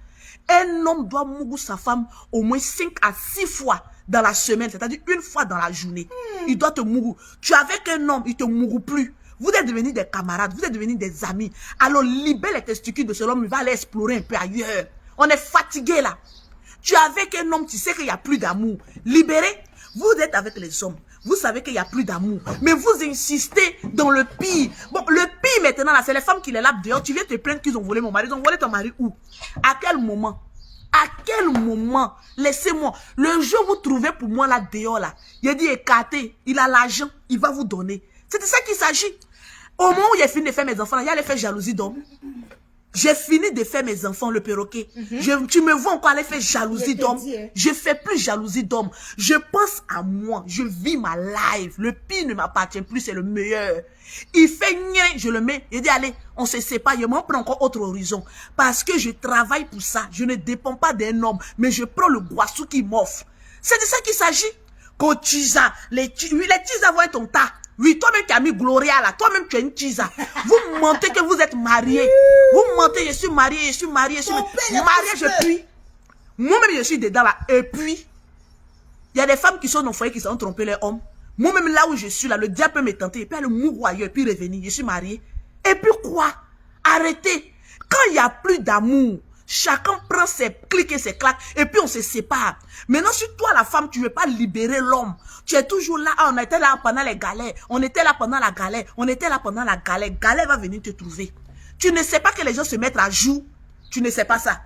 Un homme doit mourir sa femme au moins 5 à 6 fois dans la semaine, c'est-à-dire une fois dans la journée. Il doit te mourir. Tu es avec un homme, il te mourra plus. Vous êtes devenus des camarades, vous êtes devenus des amis. Alors, libère les testicules de ce homme, il va aller explorer un peu ailleurs. On est fatigué là. Tu es avec un homme, tu sais qu'il n'y a plus d'amour. Libéré, vous êtes avec les hommes. Vous savez qu'il n'y a plus d'amour. Mais vous insistez dans le pire. Bon, le pire maintenant, là, c'est les femmes qui les lapent dehors. Tu viens te plaindre qu'ils ont volé mon mari. Ils ont volé ton mari où? À quel moment? À quel moment? Laissez-moi. Le jour où vous trouvez pour moi là dehors, là, il a dit écartez, il a l'argent, il va vous donner. C'est de ça qu'il s'agit. Au moment où j'ai fini de faire mes enfants, là, il allait faire jalousie d'homme. J'ai fini de faire mes enfants, le perroquet. Tu me vois encore aller faire jalousie d'homme. Je fais plus jalousie d'homme. Je pense à moi. Je vis ma life. Le pire ne m'appartient plus, c'est le meilleur. Il fait nien, je le mets. Il dit, allez, on se sépare. Je m'en prends encore autre horizon. Parce que je travaille pour ça. Je ne dépends pas d'un homme. Mais je prends le boisseau qui m'offre. C'est de ça qu'il s'agit. Quand Tchiza, les Tchiza vont être ton tas. Oui, toi-même qui as mis Gloria là, toi-même tu es une Tchiza. Vous mentez que vous êtes marié. Vous mentez, je suis marié, je suis marié, je suis marié, je puis. Moi-même je suis dedans là. Et puis, il y a des femmes qui sont dans le foyer qui sont trompées les hommes. Moi-même là où je suis là, le diable peut me tenter. Et puis aller mourir ailleurs, et puis revenir. Je suis marié. Et puis quoi? Arrêtez. Quand il n'y a plus d'amour, chacun prend ses clics et ses claques. Et puis on se sépare. Maintenant, si toi la femme, tu ne veux pas libérer l'homme. Tu es toujours là, on était là pendant les galères, on était là pendant la galère, on était là pendant la galère. Galère va venir te trouver. Tu ne sais pas que les gens se mettent à jour. Tu ne sais pas ça.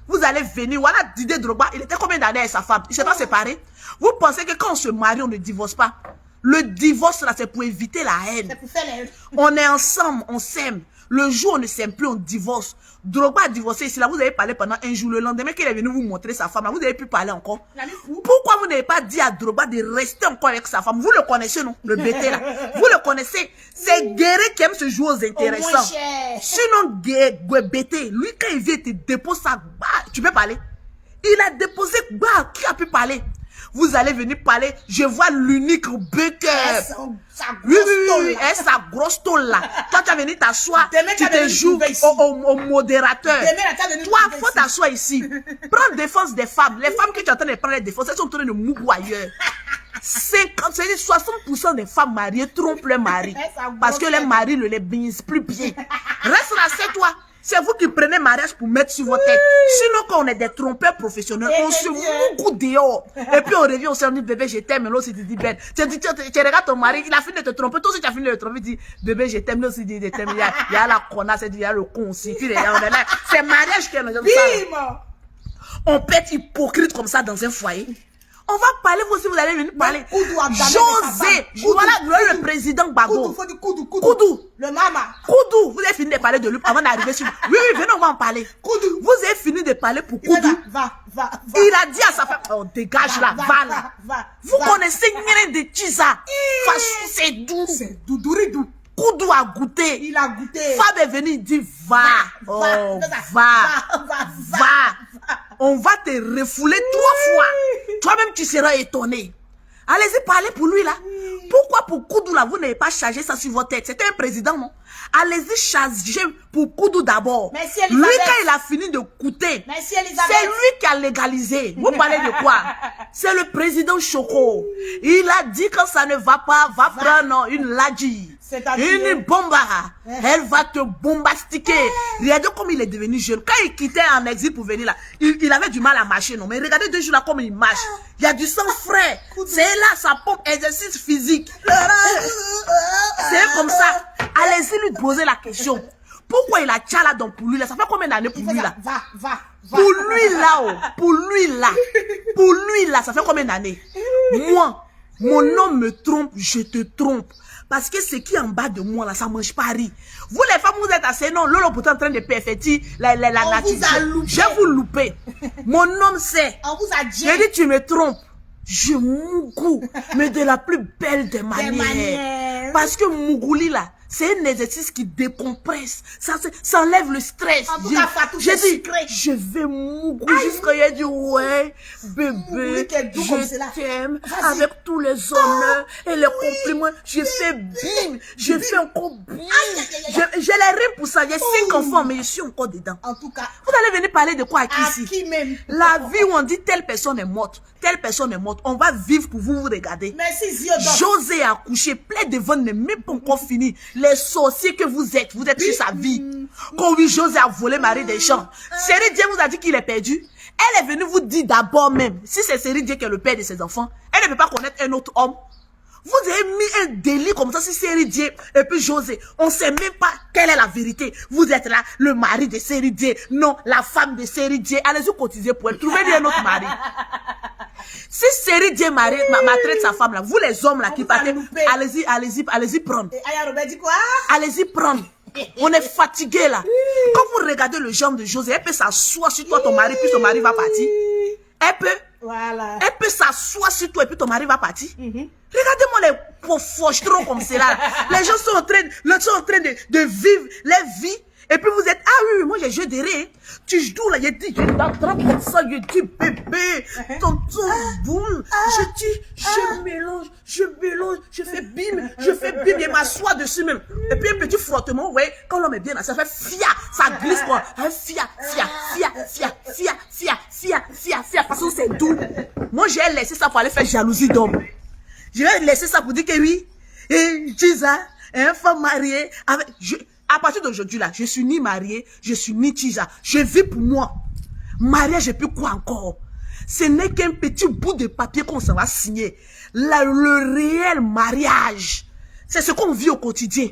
Vous allez venir, voilà Didier Drogba, il était combien d'années avec sa femme? Il ne s'est pas séparé. Vous pensez que quand on se marie, on ne divorce pas? Le divorce là, c'est pour éviter la haine. C'est pour faire la haine. On est ensemble, on s'aime. Le jour où on ne s'aime plus, on divorce. Drogba a divorcé ici, là, vous avez parlé pendant un jour. Le lendemain qu'il est venu vous montrer sa femme, là, vous avez pu parler encore. Pourquoi vous n'avez pas dit à Drogba de rester encore avec sa femme? Vous le connaissez, non? Le bêté, là. Vous le connaissez. C'est Guéré qui aime se jouer aux intéressants. Sinon, Bêté, lui, quand il vient, il te dépose sa... Tu peux parler? Il a déposé... Qui a pu parler? Vous allez venir parler, je vois l'unique Baker. Oui, et sa grosse tôle là. Toi, tu as venu t'asseoir, tu te joues au modérateur. Toi, il faut t'asseoir ici. Prends défense des femmes. Les femmes que tu es en train de prendre les défenses, elles sont en train de mourir ailleurs. 60% des femmes mariées trompent leur mari. Parce que les maris ne les bénissent plus bien. Reste là, c'est toi. C'est vous qui prenez mariage pour mettre sur votre tête. Sinon, quand on est des trompeurs professionnels, on se mouille dehors. Et puis on revient, on se dit, bébé, je t'aime. L'autre, il dit, ben. Tu regardes ton mari, il a fini de te tromper. Toi aussi, tu as fini de te tromper. Il dit, bébé, je t'aime. L'autre, il dit, je t'aime. Il y a la connasse, il y a le con aussi. Puis, on est là. C'est mariage qui est là. On peut être hypocrite comme ça dans un foyer. On va parler, vous aussi, vous allez venir parler. José, voilà le président Gbagbo. Koudou. Le mama. Koudou, vous avez fini de parler de lui avant d'arriver sur... Oui, venez, on va en parler. Koudou. Vous avez fini de parler pour Koudou. Va. Il a dit à sa femme, oh, dégage là, va là. Vous connaissez rien de Tchiza. Façon, c'est doux. C'est doudouridou. Koudou a goûté. Il a goûté. Fab est venu, il dit, va. On va te refouler 3 fois. Toi-même, tu seras étonné. Allez-y, parlez pour lui, là. Pourquoi pour Koudou, là, vous n'avez pas chargé ça sur votre tête? C'était un président, non? Allez-y, chargez pour Koudou d'abord. Lui, quand il a fini de coûter, c'est lui qui a légalisé. Vous parlez de quoi? C'est le président Choco. Il a dit que ça ne va pas, va prendre une ladji. Une bomba. Elle va te bombastiquer. Regardez comme il est devenu jeune. Quand il quittait en exil pour venir là, il avait du mal à marcher, non? Mais regardez 2 jours là comme il marche. Il y a du sang frais. C'est là sa pompe, exercice physique. C'est comme ça. Allez-y lui poser la question. Pourquoi il a tchala donc pour lui là? Ça fait combien d'années pour lui là? Va. Pour lui là, ça fait combien d'années? Moi, Mon homme me trompe, je te trompe. Parce que ce qui est en bas de moi, là, ça mange pas riz. Vous, les femmes, vous êtes assez non. Lolo, pourtant, en train de perfectir la nature. vous a loupé. Je vais vous louper. Mon homme sait. On vous a dit. J'ai dit, tu me trompes. Je mougou, mais de la plus belle des manières. Parce que Mougouli, là, c'est un exercice qui décompresse. Ça enlève le stress. J'ai dit, je vais mougou jusqu'à il a dit, ouais, bébé, je t'aime avec tous les honneurs et les compliments. J'ai fait bim, j'ai fait encore bim. J'ai les rimes pour ça. J'ai 5 enfants, mais je suis encore dedans. En tout cas, vous allez venir parler de quoi ici? qui même? La vie où on dit telle personne est morte, telle personne est morte. On va vivre pour vous regarder. Merci, Ziodon. José a accouché, plein de ventes n'est même pas encore fini. Les sorciers que vous êtes sur sa vie. Quand oui, José a volé Marie des champs. Série Dieu vous a dit qu'il est perdu. Elle est venue vous dire d'abord même, si c'est Série Dieu qui est le père de ses enfants, elle ne peut pas connaître un autre homme. Vous avez mis un délit comme ça sur Série Dieu et puis José. On ne sait même pas quelle est la vérité. Vous êtes là, le mari de Série Dieu. Non, la femme de Série Dieu. Allez-y cotiser pour elle. Trouvez-lui un autre mari. Si Série Dieu maltraite sa femme là, vous les hommes là qui partent, allez-y prendre. Et Aya Robert dit quoi? Allez-y prendre. On est fatigué là. Quand vous regardez le genre de José, elle peut s'asseoir sur toi, ton mari, puis ton mari va partir. Elle peut. Voilà. Elle peut s'asseoir sur toi et puis ton mari va partir. Regardez-moi les pauvres trop comme cela. Les gens sont en train de vivre leur vie. Et puis vous êtes, ah oui, moi j'ai joué des rires. Tu joues là, j'ai dit, je t'attrape comme ça, je dis bébé, tonton, boum. Je dis, je mélange, je fais bim, je m'assois dessus même. Et puis un petit frottement, ouais, quand l'homme est bien là, ça fait fia, ça glisse quoi. Un fia, parce que c'est doux. Moi j'ai laissé ça pour aller faire jalousie d'homme. Je vais laisser ça pour dire que oui, et Tisa, une femme mariée, avec, à partir d'aujourd'hui là, je suis ni mariée, je suis ni Tisa. Je vis pour moi. Mariage et puis quoi encore? Ce n'est qu'un petit bout de papier qu'on s'en va signer. Le réel mariage, c'est ce qu'on vit au quotidien.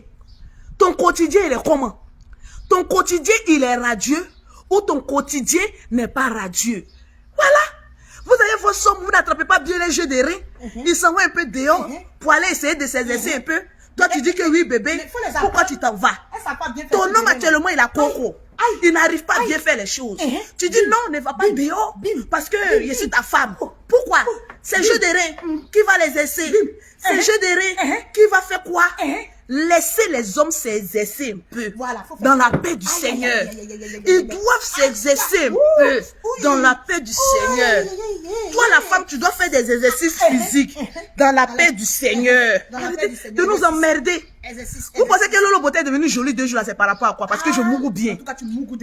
Ton quotidien, il est comment? Ton quotidien, il est radieux ou ton quotidien n'est pas radieux. Voilà. Vous avez vos sommes, vous n'attrapez pas bien les jeux des reins. Ils s'en vont un peu dehors pour aller essayer de s'exercer un peu. Toi, tu dis que oui, bébé, pourquoi tu t'en vas? Ton homme actuellement, il a coco. Il n'arrive pas à bien faire les choses. Tu dis non, ne va pas dehors parce que je suis ta femme. Pourquoi? C'est le jeu des reins qui va les essayer. C'est le jeu des reins qui va faire quoi? Laissez les hommes s'exercer un peu dans la paix du Seigneur. Ils doivent s'exercer un peu dans la paix du Seigneur. Toi, la femme, tu dois faire des exercices physiques dans la paix du Seigneur. Arrêtez de nous emmerder. Vous pensez que Lolo Beauté est devenue jolie 2 jours là, c'est par rapport à quoi? Parce que je mougou bien. En tout cas, tu mougou.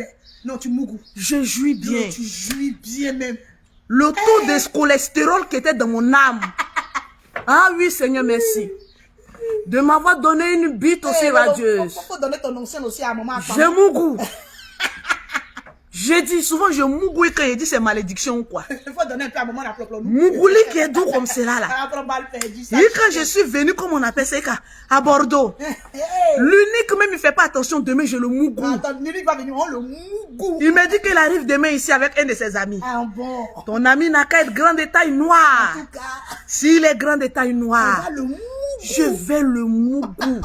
Non, tu mougou. Je jouis bien. Non, tu jouis bien même. Le taux de cholestérol qui était dans mon âme. Ah oui, Seigneur, merci. De m'avoir donné une bite aussi radieuse. Faut donner ton ancien aussi à maman. Je mougou. J'ai dit souvent, je mougou quand il dit c'est malédiction ou quoi. Il faut donner un peu à maman la propre. Mougouli qui est doux comme cela là. Et quand je suis venu, comme on appelle ça, à Bordeaux, l'unique même il fait pas attention, demain je le mougou. L'unique va venir, on le mougou. Il me dit qu'il arrive demain ici avec un de ses amis. Ah bon. Ton ami n'a qu'à être grand de taille noire. En tout cas, s'il est grand de taille noire, on va le mougou. je vais le mougou.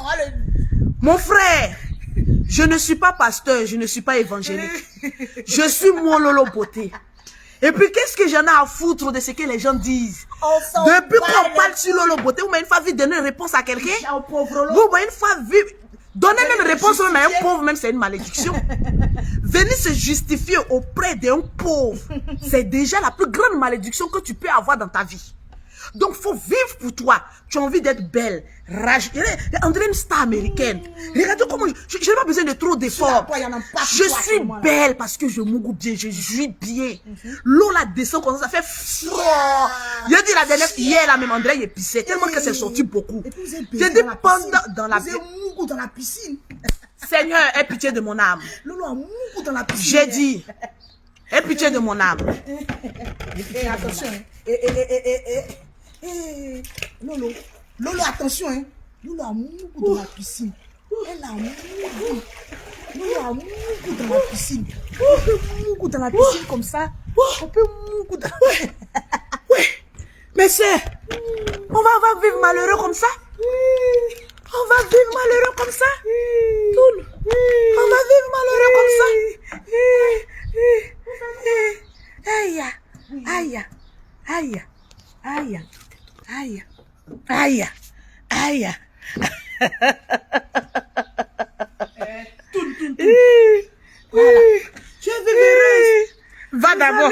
Mon frère, je ne suis pas pasteur, je ne suis pas évangélique. Je suis mon Lolo Beauté. Et puis, qu'est-ce que j'en ai à foutre de ce que les gens disent? Depuis qu'on parle sur Lolo Beauté, vous m'avez une fois vu donner une réponse à quelqu'un? Vous m'avez une fois vu donner une réponse même à un pauvre, même c'est une malédiction. Venir se justifier auprès d'un pauvre, c'est déjà la plus grande malédiction que tu peux avoir dans ta vie. Donc, faut vivre pour toi. Tu as envie d'être belle, rage. On dirait une star américaine. Regardez comment je n'ai pas besoin de trop d'efforts. Je suis belle parce que je mougou bien, je jouis bien. L'eau la descend comme ça fait froid. Il a dit la dernière hier, là même André, il pissait tellement que c'est sorti beaucoup. J'ai dit pendant dans la piscine. Seigneur, aie pitié de mon âme. Lolo a mougou dans la piscine. J'ai dit, aie pitié de mon âme. Et attention. Lolo, attention, hein. Lolo a mougou dans la piscine. Elle a mougou. Lolo a mougou dans la piscine. On peut mougou dans la piscine comme ça. On peut mougou dans la piscine. Ouais. Mais c'est... On va vivre malheureux comme ça. On va vivre malheureux comme ça. Toul. On va vivre malheureux comme ça. Aïe, aïe, aïe, aïe, aïe, aïe, aïe. Voilà. Je vais vivre. Va d'abord.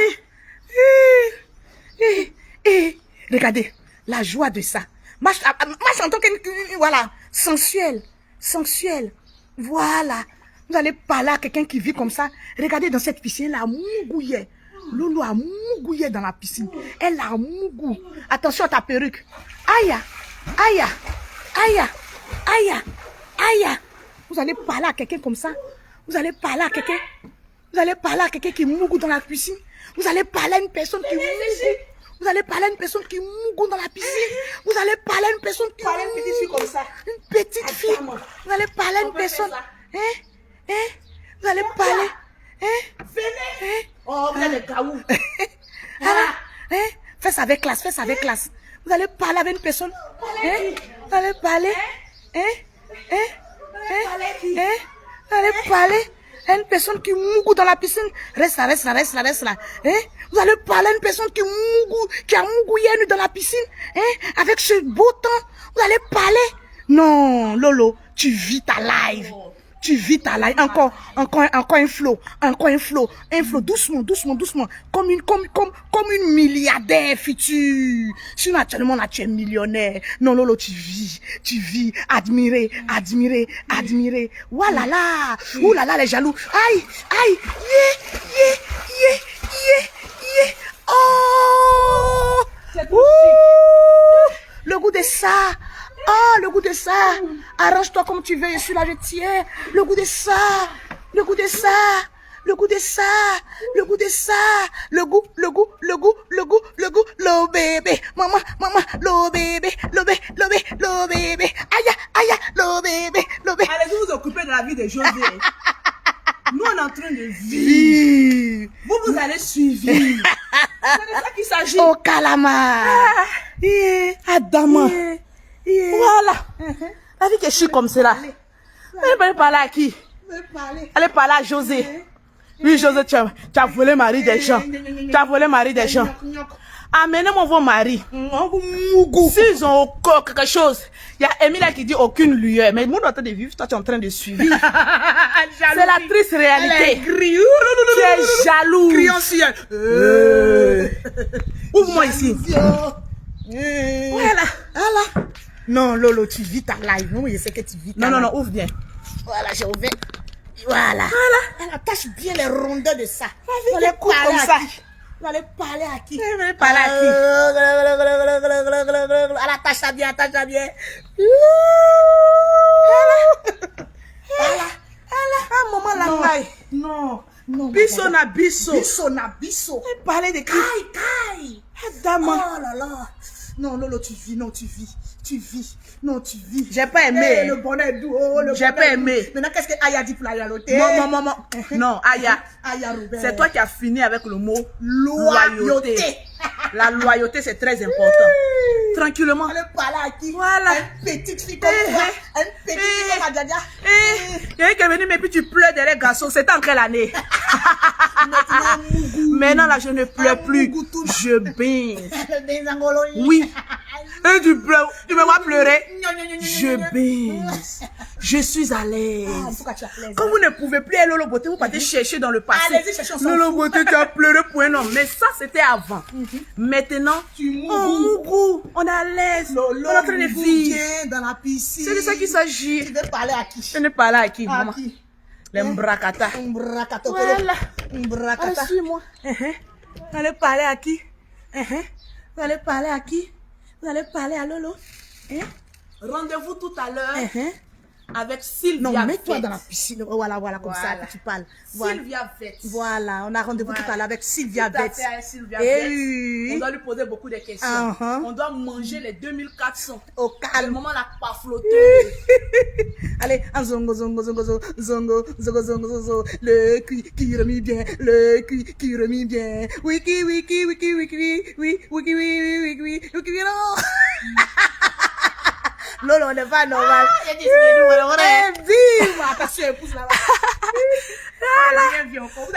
Regardez, la joie de ça. Marche en tant que, voilà, sensuel, sensuel. Voilà. Vous allez parler à quelqu'un qui vit comme ça. Regardez dans cette piscine, elle a mougouillé. Lolo a mougouillé dans la piscine. Elle a mougou. Attention à ta perruque. Aïe, aïe, aïe, aïe, aïe. Vous allez parler à quelqu'un comme ça. Vous allez parler à quelqu'un. Vous allez parler à quelqu'un qui mougou dans la piscine. Vous allez parler à une personne qui mougou. Vous allez parler à une personne qui mougou dans la piscine. Vous allez parler à une personne qui Parlez à une petite fille comme ça. Une petite fille. Vous allez parler à une personne. Vous allez parler. Venez. Oh, vous êtes des gaou. Fais ça avec classe, fais ça avec classe. Vous allez parler avec une personne. Vous allez parler. Vous allez parler à une personne qui mougou dans la piscine. Reste là, reste là, reste là, reste là. Vous allez parler à une personne qui mougou, qui a mougouillé dans la piscine. Avec ce beau temps. Vous allez parler. Non, Lolo, tu vis ta live. Tu vis ta life. Encore un flow. Encore un flow. Un flow. Doucement, doucement, doucement. Comme une milliardaire future. Sinon, actuellement, là, tu es millionnaire. Non, Lolo, tu vis. Tu vis. Admirer, admirer, admirer. Ouah là. Ouh là là, les jaloux. Aïe, aïe. Yeah. Oh. Ouh. Le goût de ça. Oh, le goût de ça. Arrange-toi comme tu veux, je suis là, je tiens. Le goût de ça. Le goût de ça. Le goût de ça. Le goût de ça. Le goût. Le bébé. Maman, le bébé. Le bébé. Aïe, le bébé. Allez-vous vous occuper de la vie de José. Nous, on est en train de vivre. Vous allez suivre. C'est de ça qu'il s'agit. Oh, calamar. Adama. Voilà. La vie que je suis comme cela. Allez parler à qui? Allez parler à José. Oui, José, tu as volé le mari des gens. Tu as volé le mari des gens. Amenez-moi vos maris. S'ils ont encore quelque chose, il y a Emilia qui dit aucune lueur. Mais moi, en train de vivre, toi, tu es en train de suivre. C'est la triste réalité. Tu es jaloux. Crions sur Ouvre-moi ici. Voilà. Non, Lolo, tu vis ta life. Non, je sais que tu vis ta life. Non, ouvre bien. Voilà, j'ai ouvert. Voilà. Elle attache bien les rondeurs de ça. Vous allez parler à qui? Vous allez parler à qui? Vous allez parler à qui? Elle attache ça bien, Ah, maman, la taille. Non. Bisso na bisso. Elle parlait de qui? Kai. Dama. Oh là là. Non, Lolo, tu vis. Non, tu vis. J'ai pas aimé. Le bonheur doux. J'ai pas aimé. Maintenant, qu'est-ce que Aya dit pour la loyauté? Non, Aya. Robert. C'est toi qui as fini avec le mot loyauté. La loyauté, c'est très important. Tranquillement. Elle parle à qui? Voilà. Une petite fille comme toi. Une petite fille comme Adjadia. Il y a qui est venu, mais puis tu pleures derrière les garçons. C'était en quelle année? Maintenant, là, je ne pleure plus. Je baise. Oui. Et tu pleures. Tu me vois pleurer? Je baise. Je suis à l'aise. Quand vous ne pouvez plus aller Lolo Beauté, vous partez chercher dans le passé. Allez-y, chercher ensemble. Lolo Beauté, tu as pleuré pour un homme. Mais ça, c'était avant. Maintenant, on est à l'aise. On est en train de vivre dans la piscine. C'est de ça qu'il s'agit. Tu veux parler à qui? Je ne parle à qui, maman? Qui? Les mbrakata. Voilà. Allez, suis-moi. Vous allez parler à qui? Vous allez parler à qui? Vous allez parler à Lolo? Rendez-vous tout à l'heure avec Sylvia. Non, mets-toi dans la piscine. Voilà, comme ça, tu parles. Sylvia Vett. Voilà, on a rendez-vous tout à l'heure avec Sylvia Vett. On doit lui poser beaucoup de questions. On doit manger les 2400. Au calme. Le moment la pas flotteuse. Allez, en zongo. Le cul qui remue bien. Wiki, non. on n'est pas normal. Eh, bim. Attention, épouse là-bas.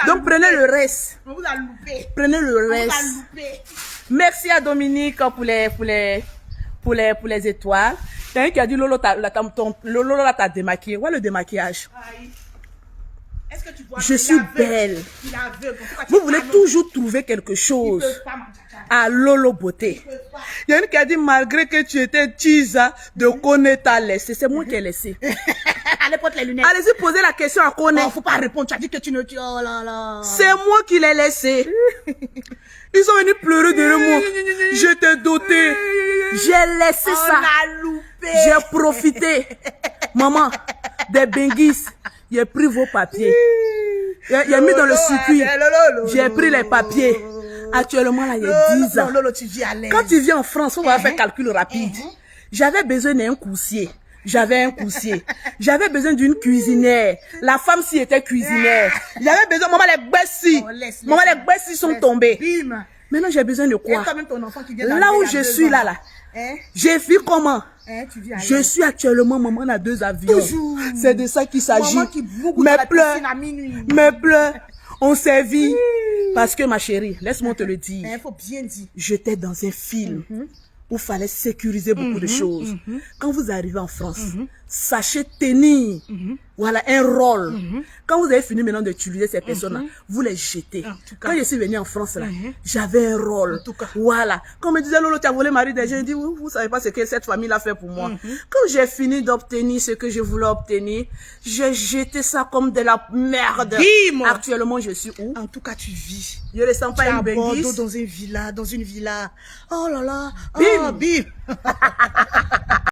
Donc prenez le reste. On vous a loupé. Prenez le On vous a reste. loupé. Merci à Dominique pour les étoiles. Il y a un qui a dit Lolo t'a démaquillé. Ouais, le démaquillage. Aïe. Est-ce que tu vois Je qu'il suis est aveugle? belle. Il est aveugle. Pourquoi tu Vous es voulez pas toujours trouver quelque Ils chose peuvent pas, ma tcha-tcha. à Lolo Beauté. Ils peuvent pas. Il y a une qui a dit malgré que tu étais teaser de Kone t'a laissé. C'est moi qui ai laissé. Allez, porte les lunettes. Allez-y, posez la question à Kone. Non, faut pas répondre. Tu as dit que tu ne... Oh là là. C'est moi qui l'ai laissé. Ils sont venus pleurer derrière moi. J'étais dotée. J'ai laissé On ça. a loupé. J'ai profité. Maman, des benguis. J'ai pris vos papiers. J'ai mis dans le circuit. J'ai pris les papiers. Actuellement, là, il y a 10 ans. Lolo, tu vis à l'aise. Quand tu viens en France, on va faire calcul rapide. J'avais besoin d'un coursier. J'avais un coursier. J'avais besoin d'une cuisinière. La femme s'y était cuisinière. J'avais besoin... Maman, les bessis. Oh, laisse. Maman, les bessis sont tombés. Bim. Maintenant, j'ai besoin de Il y a quoi? quand même ton enfant qui vient Là d'arriver où il y a je 2 suis, ans. là. Hein? J'ai vu comment? Hein, tu vis à Je l'aise. suis actuellement maman à 2 avions. Toujours. C'est de ça qu'il s'agit. Maman qui bouge dans Mes la pleurs, piscine à minuit. mes pleurs ont servi. Parce que ma chérie, laisse-moi te le dire. Il faut bien dire. J'étais dans un film où il fallait sécuriser beaucoup de choses. Quand vous arrivez en France, sachez tenir voilà, un rôle. Quand vous avez fini maintenant d'utiliser ces personnes-là, vous les jetez. tout cas. Quand je suis venue en France, là, j'avais un rôle. En tout cas. Voilà. Quand on me disait, Lolo, tu as volé Marie des gens, je dis, vous ne savez pas ce que cette famille a fait pour moi. Quand j'ai fini d'obtenir ce que je voulais obtenir, j'ai jeté ça comme de la merde. Bim. Actuellement, je suis où? En tout cas, tu vis. Je ne sens Tu pas es une à Bordeaux, benguise. dans une villa. Oh là là. Bim. Oh, bim.